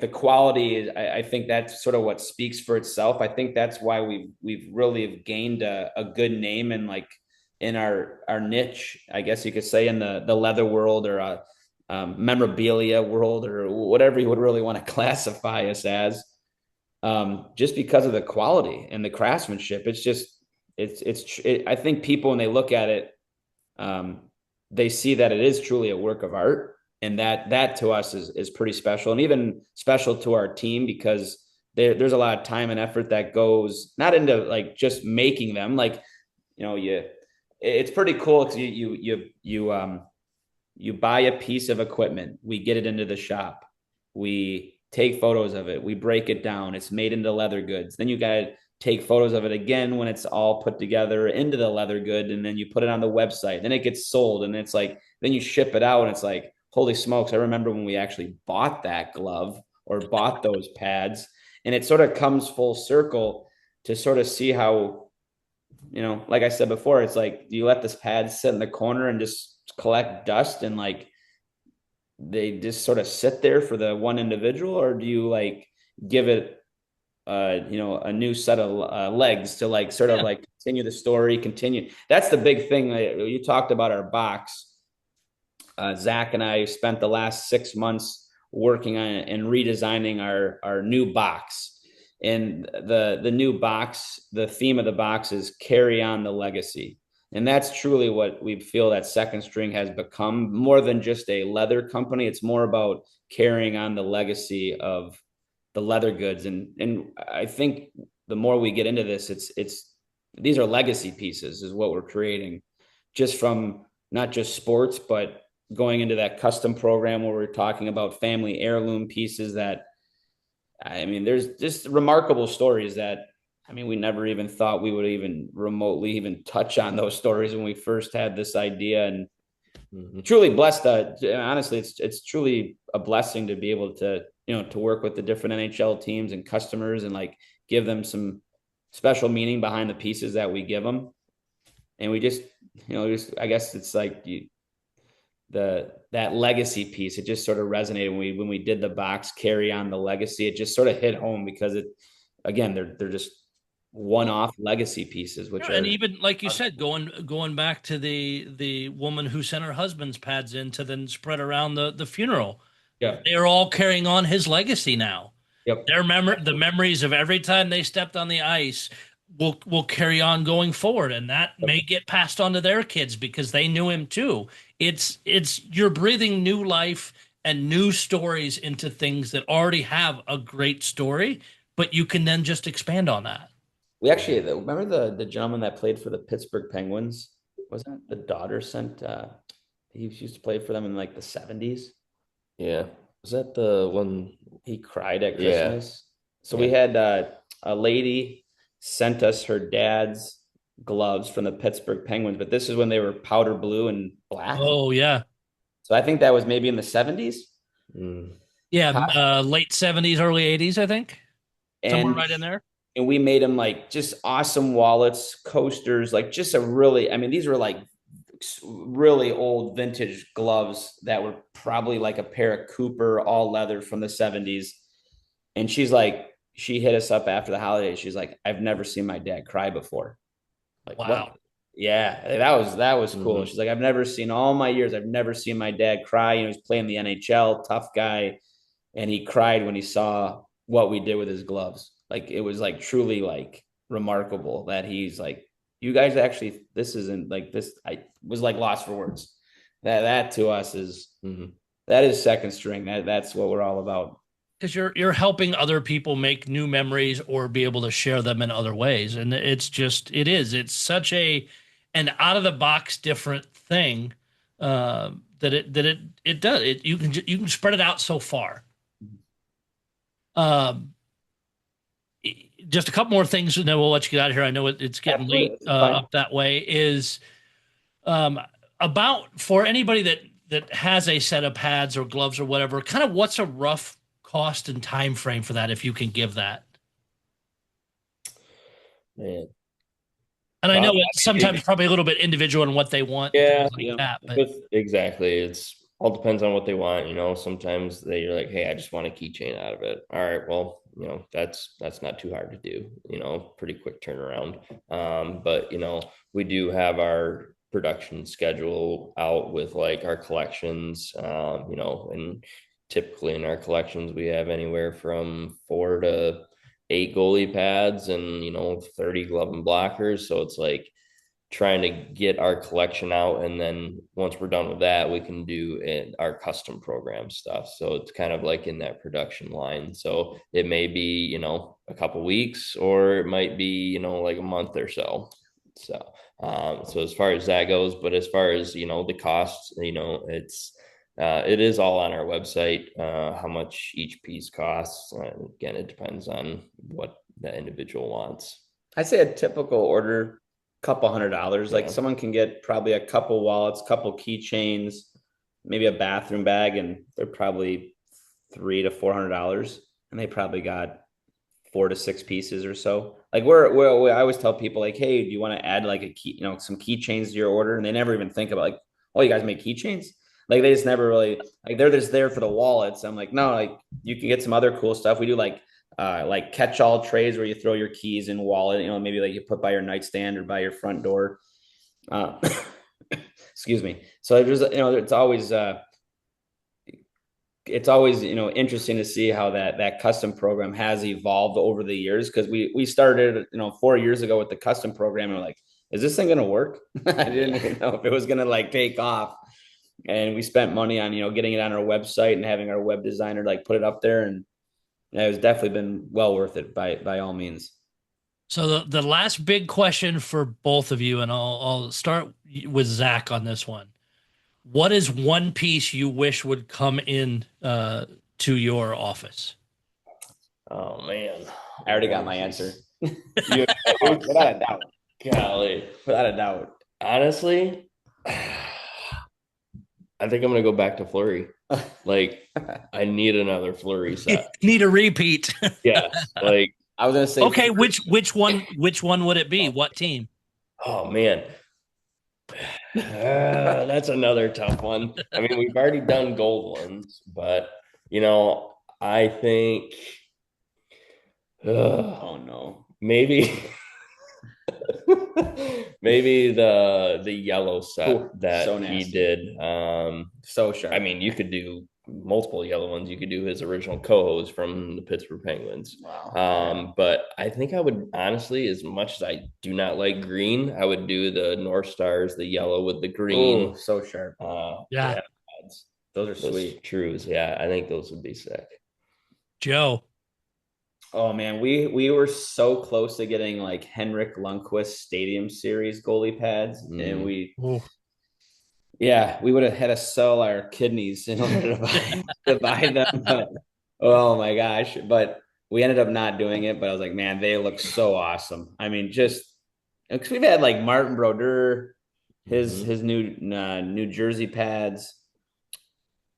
the quality. I think that's sort of what speaks for itself. I think that's why we've really gained a good name in like in our niche, I guess you could say, in the leather world, or memorabilia world, or whatever you would really want to classify us as, just because of the quality and the craftsmanship. It's just I think people, when they look at it, they see that it is truly a work of art, and that to us is pretty special, and even special to our team, because there's a lot of time and effort that goes not into like just making them. Like, it's pretty cool because you buy a piece of equipment, we get it into the shop, we take photos of it, we break it down, it's made into leather goods, then you got to take photos of it again when it's all put together into the leather good, and then you put it on the website, then it gets sold, and it's like, then you ship it out, and it's like, holy smokes, I remember when we actually bought that glove or bought those pads. And it sort of comes full circle to sort of see how, like I said before, it's like, do you let this pad sit in the corner and just collect dust, and like they just sort of sit there for the one individual, or do you like give it a new set of legs to like sort of like continue the story, continue. That's the big thing. You talked about our box. Zach and I spent the last 6 months working on it and redesigning our new box. And the new box, the theme of the box is carry on the legacy. And that's truly what we feel that Second String has become, more than just a leather company. It's more about carrying on the legacy of the leather goods. And I think the more we get into this, it's these are legacy pieces is what we're creating, just from not just sports, but going into that custom program where we're talking about family heirloom pieces that, I mean, there's just remarkable stories that, I mean, we never even thought we would even remotely even touch on those stories when we first had this idea. And truly blessed. Honestly, it's truly a blessing to be able to, to work with the different NHL teams and customers, and like give them some special meaning behind the pieces that we give them. And we just, I guess it's like that legacy piece, it just sort of resonated when we did the box, carry on the legacy. It just sort of hit home, because again, they're just one-off legacy pieces, which and even like you said, going back to the woman who sent her husband's pads in to then spread around the funeral. Yeah, they're all carrying on his legacy now. Yep. The memories of every time they stepped on the ice will carry on going forward, and that may get passed on to their kids because they knew him too. It's you're breathing new life and new stories into things that already have a great story, but you can then just expand on that. We actually remember the gentleman that played for the Pittsburgh Penguins. Wasn't the daughter sent? He used to play for them in like the 70s. Yeah, was that the one he cried at Christmas? Yeah. So we had a lady sent us her dad's gloves from the Pittsburgh Penguins, but this is when they were powder blue and black. Oh yeah. So I think that was maybe in the 70s. Yeah, late 70s, early 80s, I think. Somewhere right in there. And we made them like just awesome wallets, coasters, like just these were like really old vintage gloves that were probably like a pair of Cooper all leather from the 70s. And she hit us up after the holidays. She's like, I've never seen my dad cry before. Like, wow. What? Yeah, that was cool. She's like, all my years, I've never seen my dad cry. He was playing the NHL, tough guy. And he cried when he saw what we did with his gloves. Like, it was like truly like remarkable that he's like, you guys actually, this isn't like this. I was like lost for words. That to us is, that is Second String. That's what we're all about. Because you're helping other people make new memories or be able to share them in other ways. And it's such an out of the box different thing that it does. You can spread it out so far. Just a couple more things, and then we'll let you get out of here. I know it's getting late up that way. Is about for anybody that has a set of pads or gloves or whatever, kind of what's a rough cost and time frame for that, if you can give that. Man. And I know it's sometimes probably a little bit individual in what they want. Yeah, that, but exactly. It's all depends on what they want. Sometimes they're like, hey, I just want a keychain out of it. All right, well, that's not too hard to do, pretty quick turnaround. But we do have our production schedule out with like our collections, and typically in our collections we have anywhere from 4 to 8 goalie pads and 30 glove and blockers. So it's like trying to get our collection out, and then once we're done with that, we can do our custom program stuff. So it's kind of like in that production line. So it may be a couple weeks, or it might be like a month or so. So so as far as that goes, but as far as the costs, it is all on our website, how much each piece costs. Again, it depends on what the individual wants. I'd say a typical order, couple $100. Like someone can get probably a couple wallets, couple keychains, maybe a bathroom bag, and they're probably $300 to $400, and they probably got 4 to 6 pieces or so. Like I always tell people like, hey, do you want to add like a key, some keychains to your order? And they never even think about like, oh, you guys make keychains? Like they just never really like, they're just there for the wallets. I'm like, no, like you can get some other cool stuff. We do like catch-all trays where you throw your keys in wallet, maybe like you put by your nightstand or by your front door. Excuse me. So there's, it's always, interesting to see how that custom program has evolved over the years. Cause we started, 4 years ago with the custom program, and we're like, is this thing going to work? I didn't even know if it was going to like take off. And we spent money on, getting it on our website and having our web designer like put it up there, and it's definitely been well worth it by all means. So the last big question for both of you, and I'll start with Zach on this one. What is one piece you wish would come in to your office? Oh man, I already got my answer. Without a doubt. Golly, without a doubt. Honestly, I think I'm gonna go back to Flurry. Like, I need another Flurry set. Need a repeat. Yeah, like I was gonna say. Okay, which one would it be? What team? Oh man, that's another tough one. I mean, we've already done gold ones, but I think. Oh no, maybe. Maybe the yellow set that so he did. So sharp. I mean, you could do multiple yellow ones. You could do his original co-host from the Pittsburgh Penguins. Wow. But I think I would honestly, as much as I do not like green, I would do the North Stars, the yellow with the green. Ooh, so sharp. Yeah. Those are sweet. Trues. Yeah, I think those would be sick. Joe. Oh man, we were so close to getting like Henrik Lundqvist Stadium Series goalie pads, and we would have had to sell our kidneys in order to buy them. But, oh my gosh! But we ended up not doing it. But I was like, man, they look so awesome. I mean, just because we've had like Martin Brodeur, his New Jersey pads.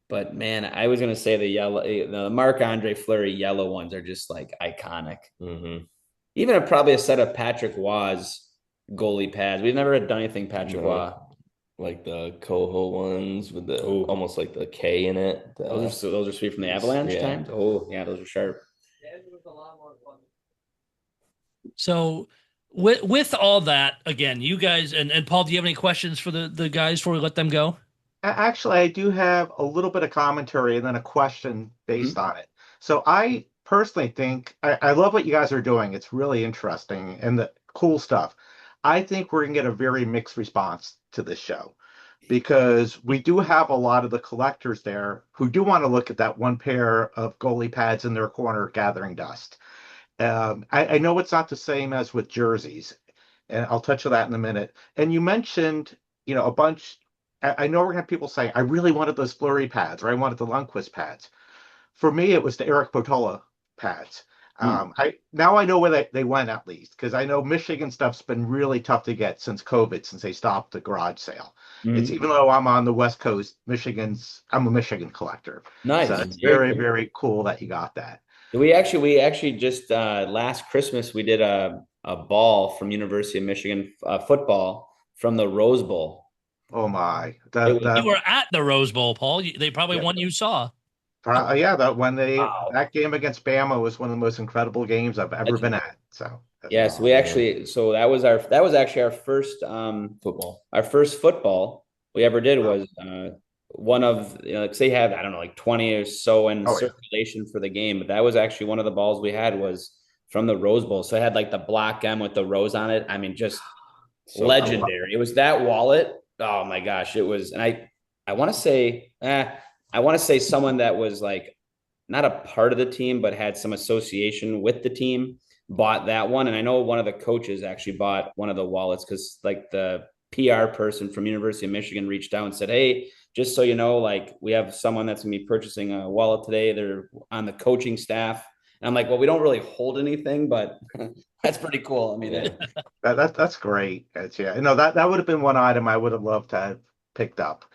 But man, I was gonna say the Marc-Andre Fleury yellow ones are just like iconic. Mm-hmm. Even probably a set of Patrick Waugh's goalie pads. We've never done anything Patrick Waugh. Like the Coho ones with the almost like the K in it. Those are sweet from the Avalanche times. Oh yeah, those are sharp. So with all that, again, you guys and Paul, do you have any questions for the guys before we let them go? Actually, I do have a little bit of commentary and then a question based on it. So I personally think I love what you guys are doing. It's really interesting and the cool stuff. I think we're going to get a very mixed response to this show because we do have a lot of the collectors there who do want to look at that one pair of goalie pads in their corner gathering dust. I know it's not the same as with jerseys, and I'll touch on that in a minute. And you mentioned, a bunch. I know we're going to have people saying, I really wanted those Fleury pads, or I wanted the Lundqvist pads. For me, it was the Eric Potola pads. Now I know where they went, at least, because I know Michigan stuff's been really tough to get since COVID, since they stopped the garage sale. It's even though I'm on the West Coast, I'm a Michigan collector. Nice. So it's very, very cool that you got that. We actually just last Christmas we did a ball from University of Michigan football from the Rose Bowl. Oh my! You were at the Rose Bowl, Paul. They probably won. You saw. Yeah, that when Wow. that game against Bama was one of the most incredible games I've ever been at. So Yes, we actually, so that was actually Football. our first football we ever did was one of, like say have, I don't know, like 20 or so in oh yeah, circulation for the game, but that was actually one of the balls we had was from the Rose Bowl. So it had like the block M with the rose on it. I mean, just So cool. legendary. It was that wallet. Oh my gosh, it was, and I want to say, I want to say someone that was like not a part of the team, but had some association with the team bought that one. And I know one of the coaches actually bought one of the wallets because like the PR person from University of Michigan reached out and said, "Hey, just so you know, like we have someone that's gonna be purchasing a wallet today. They're on the coaching staff." And I'm like, well, we don't really hold anything, but that's pretty cool. I mean, Yeah. that's great. Yeah, that would have been one item I would have loved to have picked up.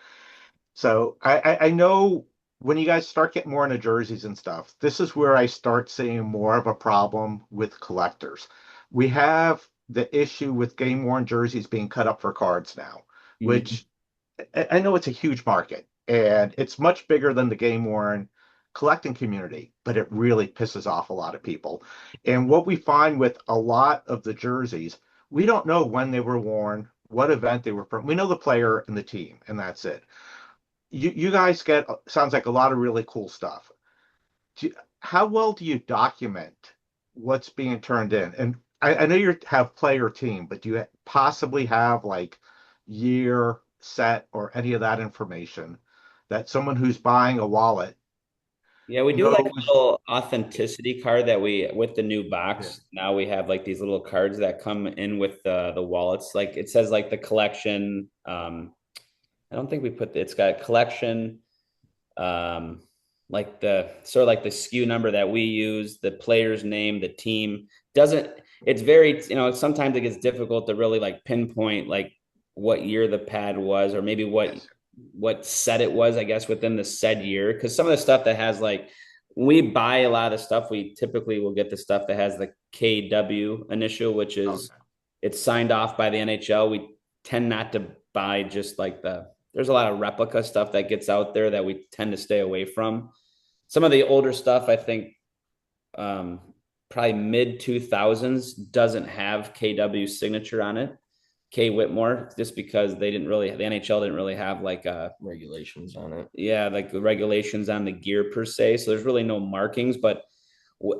So I know when you guys start getting more into jerseys and stuff, this is where I start seeing more of a problem with collectors. We have the issue with game worn jerseys being cut up for cards now, which I know it's a huge market and it's much bigger than the game worn collecting community, but it really pisses off a lot of people. And what we find with a lot of the jerseys, we don't know when they were worn, what event they were from. We know the player and the team, and that's it. You guys get sounds like a lot of really cool stuff. How well do you document what's being turned in? And I know you have player team, but do you possibly have like year set or any of that information that someone who's buying a wallet yeah, we do like a knows? little authenticity card that we with the new Yeah. box. Now we have like these little cards that come in with the wallets. Like it says like the collection. I don't think we put it's got collection, um, like the sort of like the SKU number that we use, the player's name, the team. Doesn't it's very, sometimes it gets difficult to really like pinpoint like what year the pad was or maybe Yes. what set it was, I guess, within the said year. Because some of the stuff that has like when we buy a lot of stuff, we typically will get the stuff that has the KW initial, which is Okay. it's signed off by the NHL. We tend not to buy just like there's a lot of replica stuff that gets out there that we tend to stay away from. Some of the older stuff, I think, um, probably mid 2000s doesn't have KW signature on it. K Whitmore, just because the NHL didn't really have like Regulations on it. yeah, like the regulations on the gear per se. So there's really no markings, but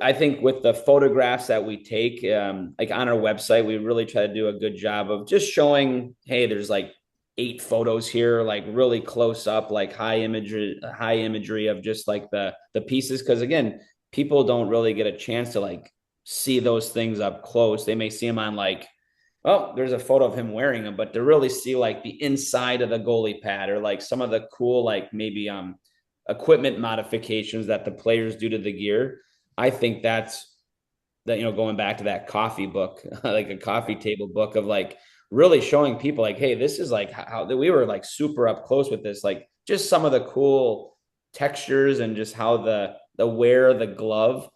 I think with the photographs that we take, like on our website, we really try to do a good job of just showing, hey, there's like 8 photos here, like really close up, like high imagery of just like the pieces. Because again, people don't really get a chance to like see those things up close. They may see them on like, oh, there's a photo of him wearing them, but to really see like the inside of the goalie pad or like some of the cool like maybe equipment modifications that the players do to the gear. I think that's that, going back to that coffee book, like a coffee table book of like really showing people like, hey, this is like how we were like super up close with this, like just some of the cool textures and just how the wear of the glove.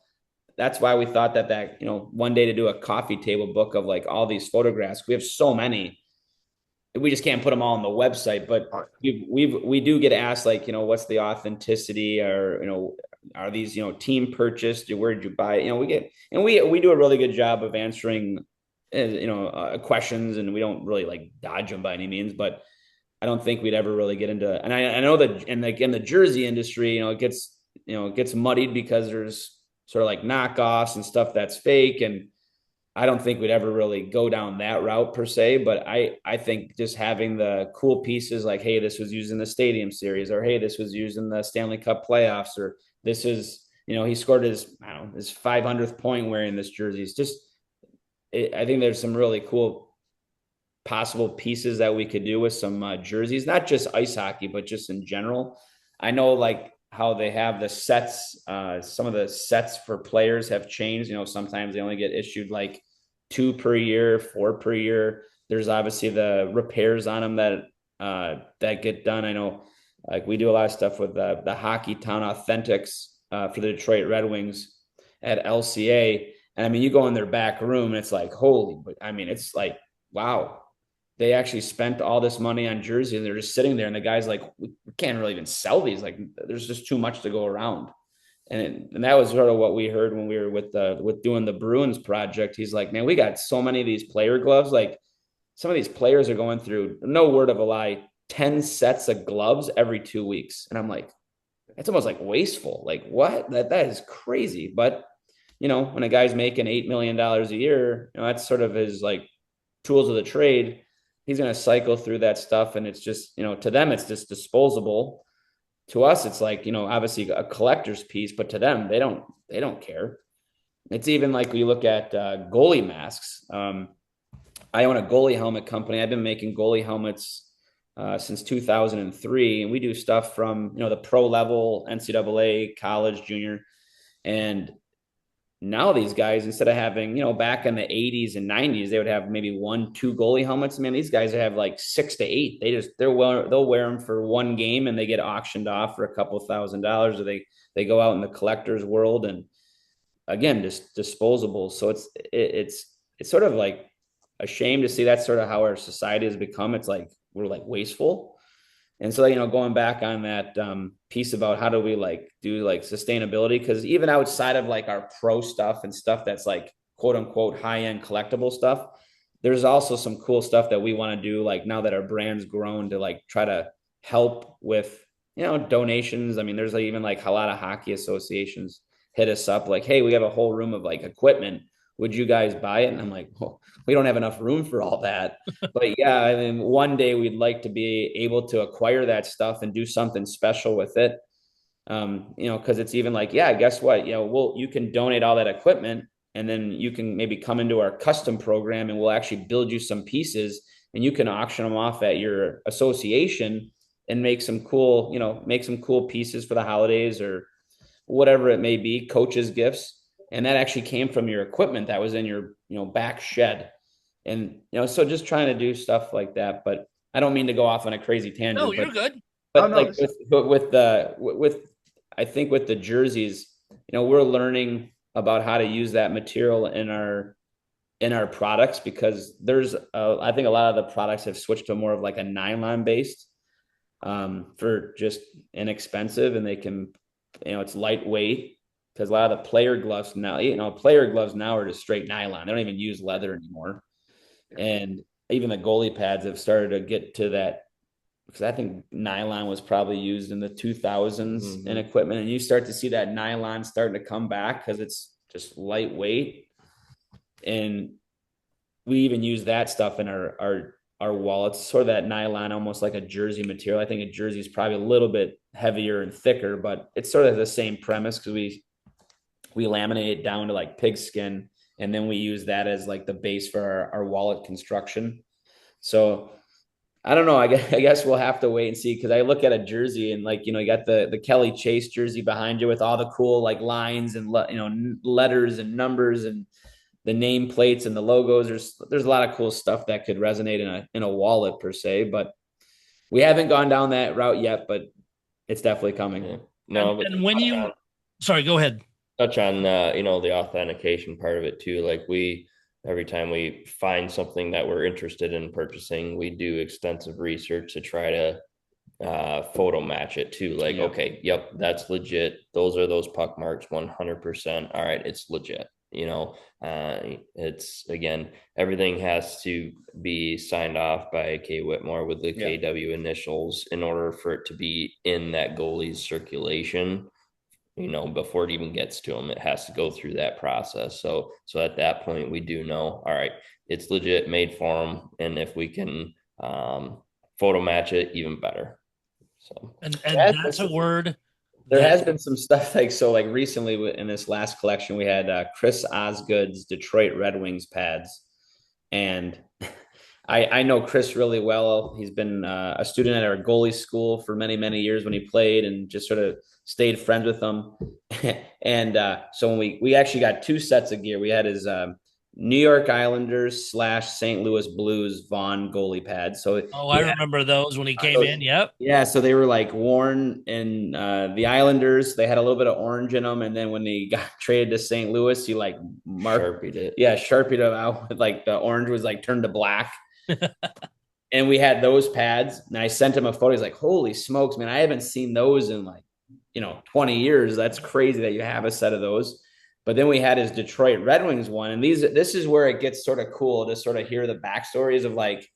That's why we thought that one day to do a coffee table book of like all these photographs. We have so many, we just can't put them all on the website, but All right. we do get asked like, what's the authenticity or, are these, team purchased? Where did you buy it? We get, and we do a really good job of answering, questions, and we don't really like dodge them by any means, but I don't think we'd ever really get into, and I know that, and like in the jersey industry, it gets muddied because there's sort of like knockoffs and stuff that's fake. And I don't think we'd ever really go down that route per se, but I think just having the cool pieces like, hey, this was used in the Stadium Series, or hey, this was used in the Stanley Cup playoffs, or this is, he scored his, I don't know, his 500th point wearing this jersey. It's just, I think there's some really cool possible pieces that we could do with some jerseys, not just ice hockey, but just in general. I know like how they have the sets, some of the sets for players have changed. Sometimes they only get issued like 2 per year, 4 per year. There's obviously the repairs on them that get done. I know like we do a lot of stuff with the Hockey Town Authentics for the Detroit Red Wings at LCA. And I mean, you go in their back room and it's like, holy, but I mean, it's like, wow, they actually spent all this money on jerseys and they're just sitting there. And the guy's like, we can't really even sell these. Like, there's just too much to go around. And that was sort of what we heard when we were with doing the Bruins project. He's like, man, we got so many of these player gloves. Like, some of these players are going through, no word of a lie, 10 sets of gloves every 2 weeks. And I'm like, it's almost like wasteful. Like, what? That is crazy. But, when a guy's making $8 million a year, that's sort of his like tools of the trade. He's going to cycle through that stuff. And it's just, to them, it's just disposable. To us, it's like, obviously a collector's piece, but to them, they don't care. It's even like we look at goalie masks. I own a goalie helmet company. I've been making goalie helmets since 2003, and we do stuff from the pro level, NCAA, college, junior, and now these guys, instead of having back in the 80s and 90s, they would have maybe 1-2 goalie helmets. Man, these guys have like 6 to 8. They'll wear them for one game and they get auctioned off for a couple $1,000s, or they go out in the collector's world, and again, just disposable. So it's sort of like a shame to see that's sort of how our society has become. It's like we're like wasteful. And so, going back on that piece about how do we do sustainability, because even outside of like our pro stuff and stuff that's like quote unquote high end collectible stuff, there's also some cool stuff that we want to do. Like, now that our brand's grown, to like try to help with donations. I mean, there's even like a lot of hockey associations hit us up like, hey, we have a whole room of like equipment. Would you guys buy it? And I'm like, well, we don't have enough room for all that. But yeah, I mean, one day we'd like to be able to acquire that stuff and do something special with it. Because it's even like, yeah, guess what? You can donate all that equipment, and then you can maybe come into our custom program and we'll actually build you some pieces, and you can auction them off at your association and make some cool pieces for the holidays or whatever it may be, coaches' gifts. And that actually came from your equipment that was in your, back shed. And, so just trying to do stuff like that. But I don't mean to go off on a crazy tangent. No, you're good. But I think with the jerseys, we're learning about how to use that material in our products, because I think a lot of the products have switched to more of like a nylon based for just inexpensive, and they can, it's lightweight. Because a lot of the player gloves now are just straight nylon. They don't even use leather anymore. And even the goalie pads have started to get to that, because I think nylon was probably used in the 2000s in equipment. And you start to see that nylon starting to come back because it's just lightweight. And we even use that stuff in our wallets, sort of that nylon, almost like a jersey material. I think a jersey is probably a little bit heavier and thicker, but it's sort of the same premise, because we laminate it down to like pig skin, and then we use that as like the base for our wallet construction. So I don't know. I guess we'll have to wait and see, because I look at a jersey and like, you got the Kelly Chase jersey behind you with all the cool like lines and letters and numbers and the name plates and the logos. There's a lot of cool stuff that could resonate in a wallet per se, but we haven't gone down that route yet, but it's definitely coming. Yeah. No, and when sorry, go ahead. Touch on the authentication part of it too. Like, every time we find something that we're interested in purchasing, we do extensive research to try to photo match it too. Like, okay, yep, that's legit. Those are those puck marks, 100%. All right, it's legit. It's, again, everything has to be signed off by K. Whitmore with the KW initials in order for it to be in that goalie's circulation. Before it even gets to them, it has to go through that process. So at that point, we do know, all right, it's legit, made for them. And if we can photo match it, even better. So, and that's a word. There has been some stuff like recently in this last collection, we had Chris Osgood's Detroit Red Wings pads. And I know Chris really well. He's been a student at our goalie school for many, many years when he played, and just sort of stayed friends with him. And so when we actually got 2 sets of gear, we had his New York Islanders / St. Louis Blues Vaughn goalie pads. So I remember those when he came in. Yep. Yeah. So they were like worn in the Islanders. They had a little bit of orange in them. And then when they got traded to St. Louis, he like Sharpied it. Yeah. Sharpied it out with like the orange was like turned to black. And we had those pads, and I sent him a photo. He's like, "Holy smokes, man! I haven't seen those in like 20 years. That's crazy that you have a set of those." But then we had his Detroit Red Wings one, and this is where it gets sort of cool to sort of hear the backstories of like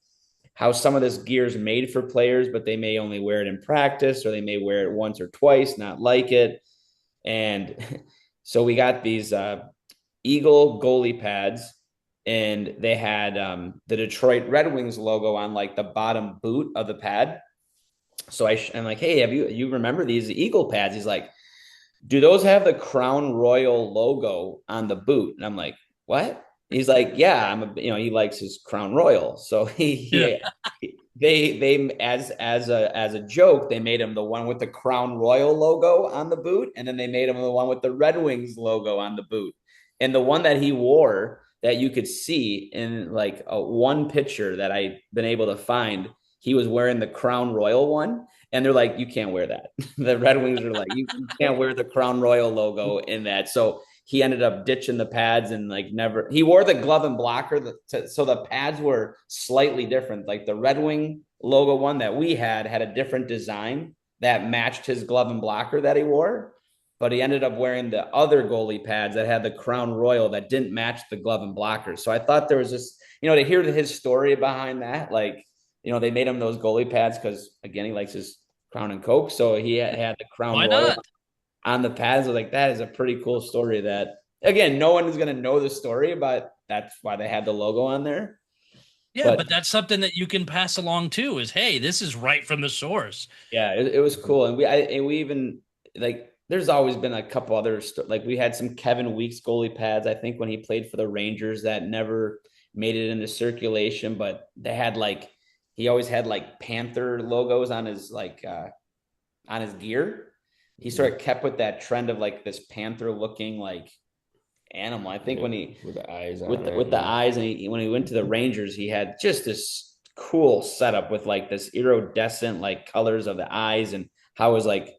how some of this gear is made for players, but they may only wear it in practice, or they may wear it once or twice, not like it. And so we got these Eagle goalie pads, and they had the Detroit Red Wings logo on like the bottom boot of the pad. So I'm like, "Hey, have you remember these Eagle pads?" He's like, "Do those have the Crown Royal logo on the boot?" And I'm like, "What?" He's like, "Yeah, he likes his Crown Royal." So they as a joke, they made him the one with the Crown Royal logo on the boot, and then they made him the one with the Red Wings logo on the boot. And the one that he wore that you could see in like one picture that I've been able to find, he was wearing the Crown Royal one. And they're like, "You can't wear that." The Red Wings are like, you can't wear the Crown Royal logo in that. So he ended up ditching the pads and like never, he wore the glove and blocker. So the pads were slightly different. Like the Red Wing logo one that we had a different design that matched his glove and blocker that he wore. But he ended up wearing the other goalie pads that had the Crown Royal that didn't match the glove and blocker. So I thought there was this, to hear his story behind that, like, they made him those goalie pads because, again, he likes his Crown and Coke. So he had the Crown Why Royal not? on the pads. I was like, that is a pretty cool story that, again, no one is going to know the story, but that's why they had the logo on there. Yeah, but that's something that you can pass along too is, hey, this is right from the source. Yeah, it was cool. And we even like, there's always been a couple other like we had some Kevin Weeks goalie pads, I think, when he played for the Rangers that never made it into circulation, but they had like, he always had like Panther logos on his on his gear. He sort of kept with that trend of like this Panther looking like animal. I think when he with the eyes on with the eyes, and when he went to the Rangers, he had just this cool setup with like this iridescent like colors of the eyes and how it was like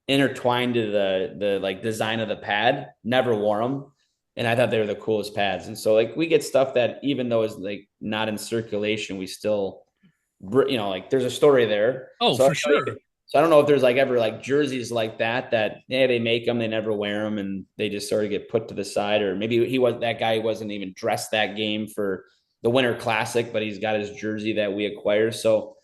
intertwined to the like design of the pad. Never wore them, and I thought they were the coolest pads. And so like we get stuff that even though it's like not in circulation, we still like there's a story there. Oh, So for sure. So I don't know if there's like ever like jerseys like that they make them, they never wear them, and they just sort of get put to the side. Or maybe that guy wasn't even dressed that game for the Winter Classic, but he's got his jersey that we acquire. So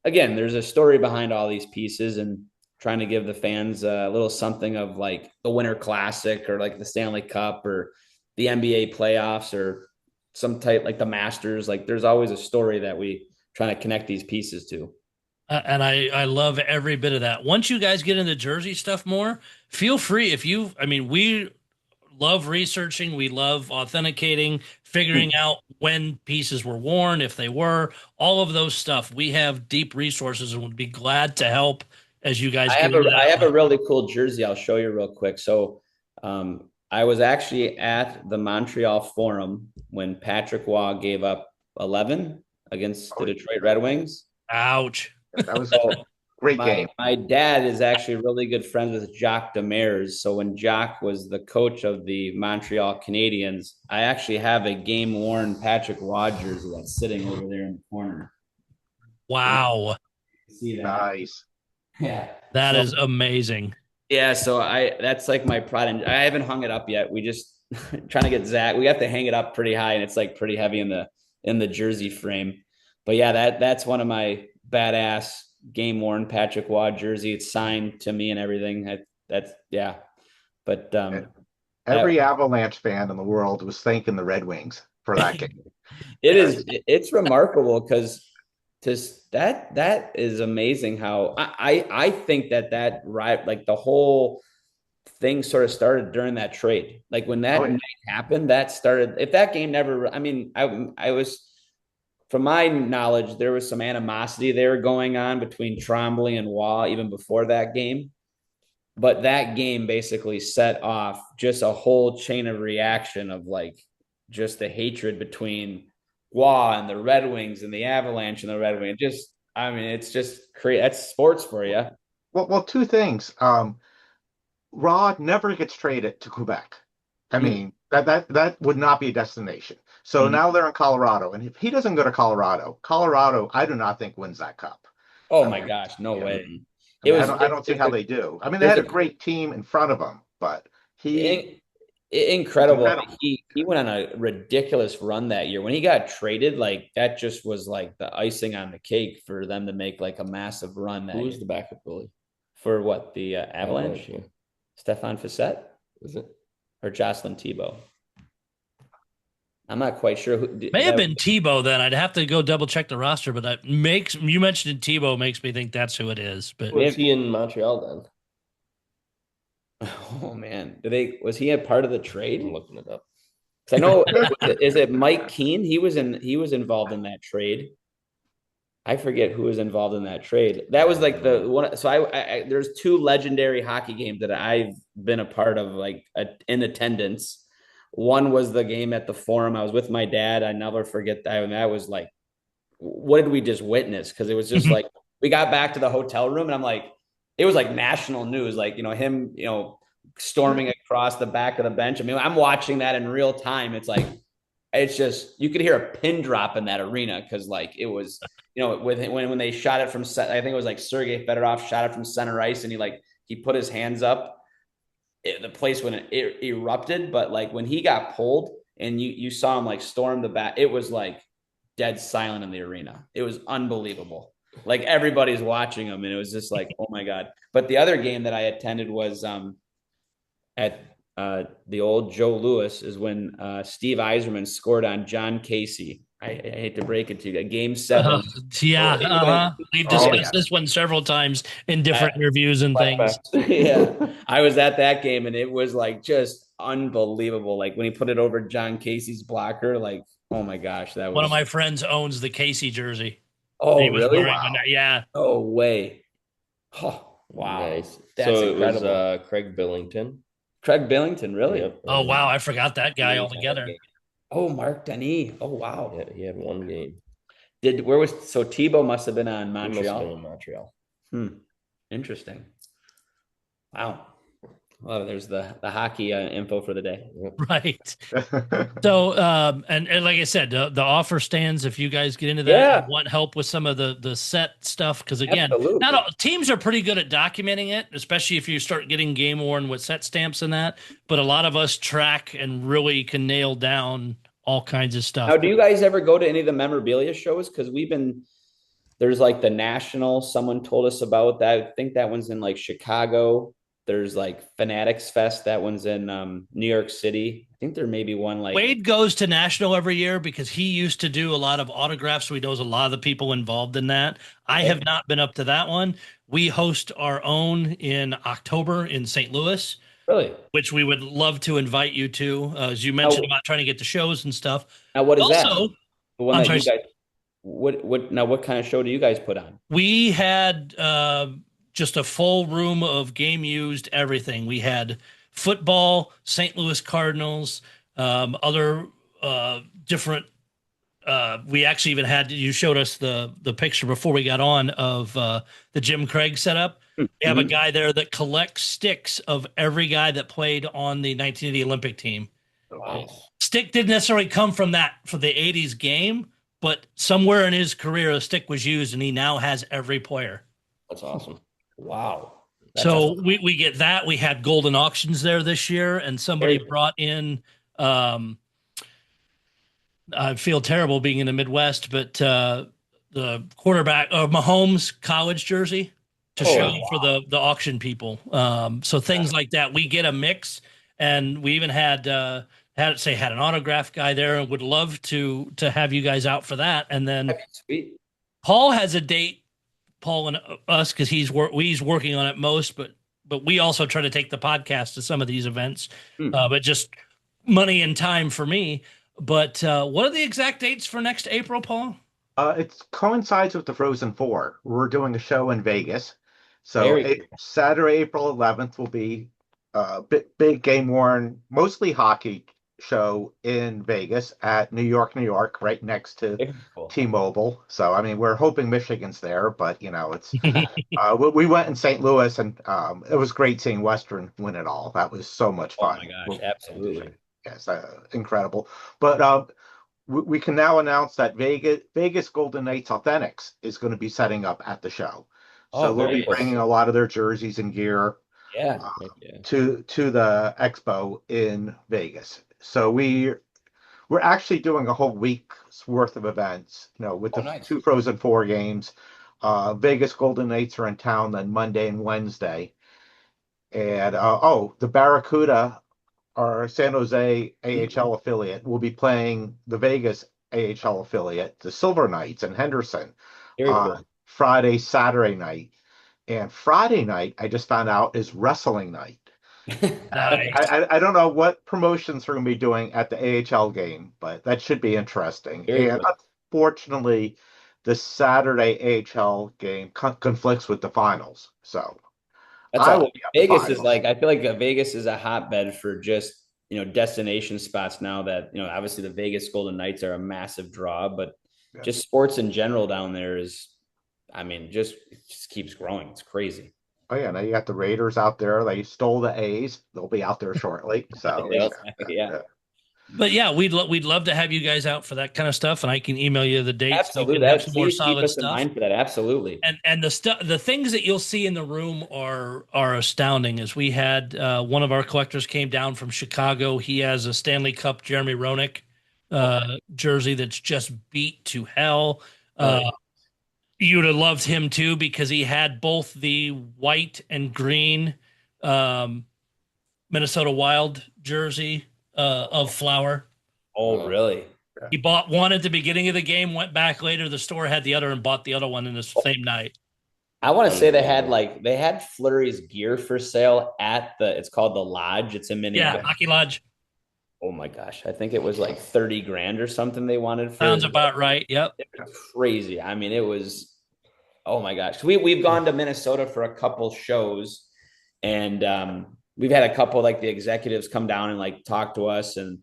again, there's a story behind all these pieces, and trying to give the fans a little something of like the Winter Classic or like the Stanley Cup or the NBA playoffs or some type like the Masters. Like there's always a story that we trying to connect these pieces to. And I love every bit of that. Once you guys get into jersey stuff more, feel free. We love researching, we love authenticating, figuring out when pieces were worn, if they were, all of those stuff. We have deep resources and would be glad to help as you guys I have a really cool jersey I'll show you real quick. So I was actually at the Montreal Forum when Patrick Waugh gave up 11 against the Detroit Red Wings. Ouch. That was a great game. My dad is actually really good friends with Jacques Demers. So when Jacques was the coach of the Montreal Canadiens, I actually have a game-worn Patrick Waugh jersey that's sitting over there in the corner. Wow. See that? Nice. Yeah. That is amazing. Yeah, so that's like my pride. And I haven't hung it up yet. We just trying to get Zach. We have to hang it up pretty high, and it's like pretty heavy in the jersey frame. But yeah, that's one of my badass game worn Patrick Waugh jersey. It's signed to me and everything. Yeah. But every Avalanche fan in the world was thanking the Red Wings for that game. It's remarkable because that is amazing how I think that right, like the whole thing sort of started during that trade. Like when that night happened, that started. If that game never, I was, from my knowledge, there was some animosity there going on between Trombley and Waugh even before that game. But that game basically set off just a whole chain of reaction of like just the hatred between Waugh and the Red Wings and the Avalanche and the Red Wings. It's just that's sports for you. Well, two things. Rod never gets traded to Quebec. I mean, that would not be a destination. So now they're in Colorado, and if he doesn't go to Colorado, I do not think wins that cup. Oh I my mean, gosh, no yeah. way. I mean, I don't see how they do. I mean, they had a great team in front of him, but incredible. incredible. He went on a ridiculous run that year. When he got traded, like that just was like the icing on the cake for them to make like a massive run. Who was the backup goalie for what, the Avalanche? Yeah. Stefan Facette? Is it? Or Jocelyn Thibault? I'm not quite sure. May have been Tebow then. I'd have to go double check the roster, but that makes you mentioned Tebow makes me think that's who it is. But was he in Montreal then? Oh man, was he a part of the trade? I'm looking it up. I know. Is it Mike Keane? He was involved in that trade. I forget who was involved in that trade. That was like the one. So I there's two legendary hockey games that I've been a part of, like in attendance. One was the game at the Forum. I was with my dad. I never forget that. And that was like, what did we just witness? Because it was just like, we got back to the hotel room and I'm like, it was like national news, like, him, storming across the back of the bench. I mean, I'm watching that in real time. It's like, it's just, you could hear a pin drop in that arena. Cause like, it was, when they shot it from set, I think it was like Sergei Fedorov shot it from center ice and he put his hands up. The place when it erupted, but like when he got pulled and you saw him like storm the back, it was like dead silent in the arena. It was unbelievable. Like everybody's watching him and it was just like, oh my God. But the other game that I attended was at the old Joe Louis, is when Steve Yzerman scored on John Casey. I hate to break it to you. Game 7. We've discussed this one several times in different interviews and things. Yeah, I was at that game and it was like just unbelievable. Like when he put it over John Casey's blocker, like, oh my gosh, that was one of my friends owns the Casey jersey. Oh, really? Wow. Yeah. Oh, way. Oh, wow. Nice. That's so incredible. It was Craig Billington. Craig Billington, really? Yep. Oh, wow. I forgot that guy altogether. Oh, Mark Denis. Oh, wow. Yeah, he had one game. So Tebow must have been on Montreal? He must have been in Montreal. Interesting. Wow. Well, there's the hockey info for the day. Right. So, and like I said, the offer stands if you guys get into that and want help with some of the set stuff. Because again, not all teams are pretty good at documenting it, especially if you start getting game worn with set stamps and that. But a lot of us track and really can nail down all kinds of stuff. Now, do you guys ever go to any of the memorabilia shows? Because there's like the National, someone told us about that. I think that one's in like Chicago. There's like Fanatics Fest. That one's in New York City. I think there may be one like Wade goes to National every year because he used to do a lot of autographs. So he knows a lot of the people involved in that. I have not been up to that one. We host our own in October in St. Louis. Really? Which we would love to invite you to, as you mentioned about trying to get to shows and stuff. Now, what is also, that? The one that you guys, what kind of show do you guys put on? We had just a full room of game used everything. We had football, St. Louis Cardinals, other different. We actually even had, you showed us the picture before we got on of the Jim Craig setup. We have a guy there that collects sticks of every guy that played on the 1980 Olympic team. Wow. Stick didn't necessarily come from that for the 80s game, but somewhere in his career, a stick was used and he now has every player. That's awesome. Wow. So we get that. We had golden auctions there this year, and somebody brought in I feel terrible being in the Midwest, but the quarterback Mahomes college jersey to show for the auction people. So things like that. We get a mix, and we even had an autograph guy there, and would love to have you guys out for that. And then sweet. Paul has a date. Paul and us, because he's working on it most, but we also try to take the podcast to some of these events, but just money and time for me. But what are the exact dates for next April, Paul? It coincides with the Frozen Four. We're doing a show in Vegas. So Saturday, April 11th will be a big game worn, mostly hockey show in Vegas at New York, right next to T-Mobile. So, I mean, we're hoping Michigan's there, but, it's we went in St. Louis, and it was great seeing Western win it all. That was so much fun. Oh, my gosh, absolutely. Yes, incredible. But we can now announce that Vegas Golden Knights Authentics is going to be setting up at the show. So Oh, they'll very be cool. bringing a lot of their jerseys and gear Yeah. to the expo in Vegas. So we're actually doing a whole week's worth of events, with the Nice. two Frozen Four games. Vegas Golden Knights are in town then Monday and Wednesday. And the Barracuda, our San Jose AHL affiliate, will be playing the Vegas AHL affiliate, the Silver Knights in Henderson, Very cool. Friday, Saturday night. And Friday night, I just found out, is wrestling night. Nice. I don't know what promotions we're going to be doing at the AHL game, but that should be interesting. Very And cool. unfortunately, the Saturday AHL game conflicts with the finals. So That's I all. will be at the Vegas is finals. like, I feel like Vegas is a hotbed for just, destination spots now that, obviously the Vegas Golden Knights are a massive draw, but Yeah. just sports in general down there is, I mean, it just keeps growing. It's crazy. Oh yeah, now you got the Raiders out there. They stole the A's. They'll be out there shortly. So Yeah. But yeah, we'd love to have you guys out for that kind of stuff, and I can email you the dates. Absolutely. You can have some more Please keep solid us in stuff. mind for that. Absolutely. And the things that you'll see in the room are astounding. As we had one of our collectors came down from Chicago. He has a Stanley Cup Jeremy Roenick jersey that's just beat to hell. You'd have loved him too because he had both the white and green Minnesota Wild jersey of Flower. Oh, really? He bought one at the beginning of the game, went back later. The store had the other and bought the other one in the same night. I want to say they had Flurry's gear for sale at it's called the Lodge. It's in Minneapolis. Yeah, Hockey Lodge. Oh my gosh. I think it was like 30 grand or something they wanted for Sounds about right. Yep. It was crazy. I mean, it was, oh my gosh. We've gone to Minnesota for a couple shows, and we've had a couple like the executives come down and like talk to us, and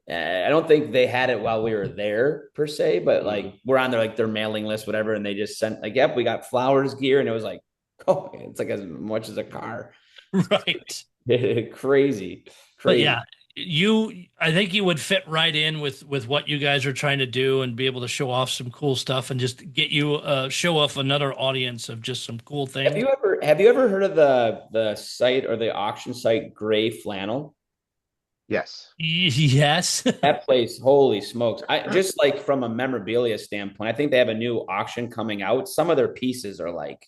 I don't think they had it while we were there per se, but like we're on their mailing list, whatever, and they just sent like, yep, we got Flowers gear, and it was like, oh, it's like as much as a car. Right. Crazy. But yeah, I think you would fit right in with what you guys are trying to do and be able to show off some cool stuff and just get you show off another audience of just some cool things. Have you ever heard of the site or the auction site Gray Flannel? Yes. Yes. That place, holy smokes. I just like from a memorabilia standpoint, I think they have a new auction coming out. Some of their pieces are like,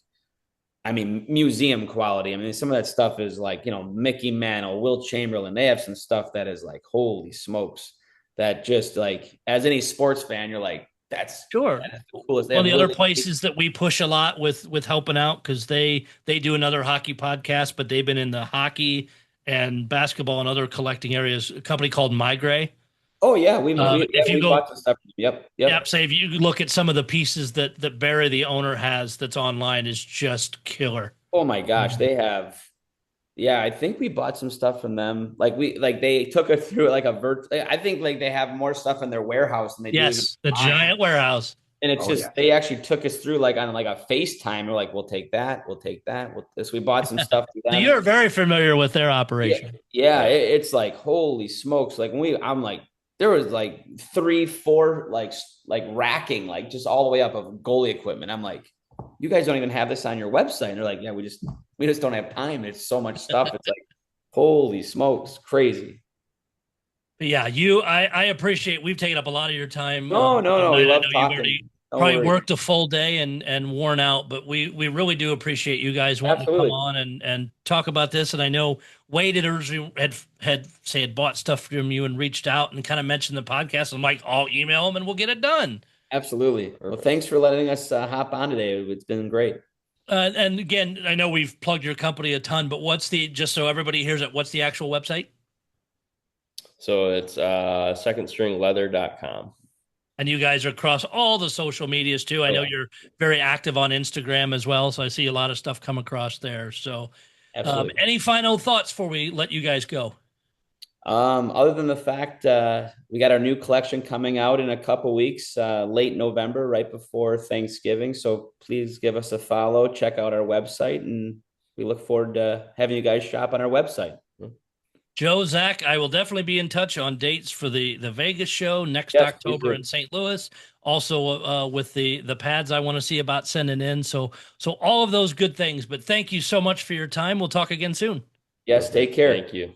I mean, museum quality. I mean, some of that stuff is like, Mickey Mantle, Wilt Chamberlain. They have some stuff that is like, holy smokes. That just like, as any sports fan, you're like, that's sure. That is the coolest. One of the other places that we push a lot with helping out, because they do another hockey podcast, but they've been in the hockey and basketball and other collecting areas. A company called MyGray. Oh yeah, we bought some stuff. Yep. Say if you look at some of the pieces that Barry, the owner, has that's online, is just killer. Oh my gosh, they have. Yeah, I think we bought some stuff from them. They took us through like I think like they have more stuff in their warehouse than they do. Yes, the giant warehouse. And it's they actually took us through like on like a FaceTime. We're like, we'll take that. We bought some stuff. So you're very familiar with their operation. Yeah, it's like, holy smokes. Like I'm like, there was like 3-4 like racking, like just all the way up of goalie equipment. I'm like, you guys don't even have this on your website. And they're like, yeah, we just don't have time. It's so much stuff. It's like, holy smokes, crazy. But yeah, I appreciate we've taken up a lot of your time. No. We love talking. Probably worked a full day and worn out, but we really do appreciate you guys wanting to come on and talk about this. And I know Wade had bought stuff from you and reached out and kind of mentioned the podcast. I'm like, I'll email him and we'll get it done. Absolutely. Well, thanks for letting us hop on today. It's been great. And again, I know we've plugged your company a ton, but just so everybody hears it, what's the actual website? So it's secondstringleather.com. And you guys are across all the social medias too. I know you're very active on Instagram as well. So I see a lot of stuff come across there. So any final thoughts before we let you guys go? Other than the fact we got our new collection coming out in a couple weeks, late November, right before Thanksgiving. So please give us a follow, check out our website, and we look forward to having you guys shop on our website. Joe, Zach, I will definitely be in touch on dates for the Vegas show next Yes, October in St. Louis. Also, with the pads I want to see about sending in. So all of those good things. But thank you so much for your time. We'll talk again soon. Yes, take care. Thank you.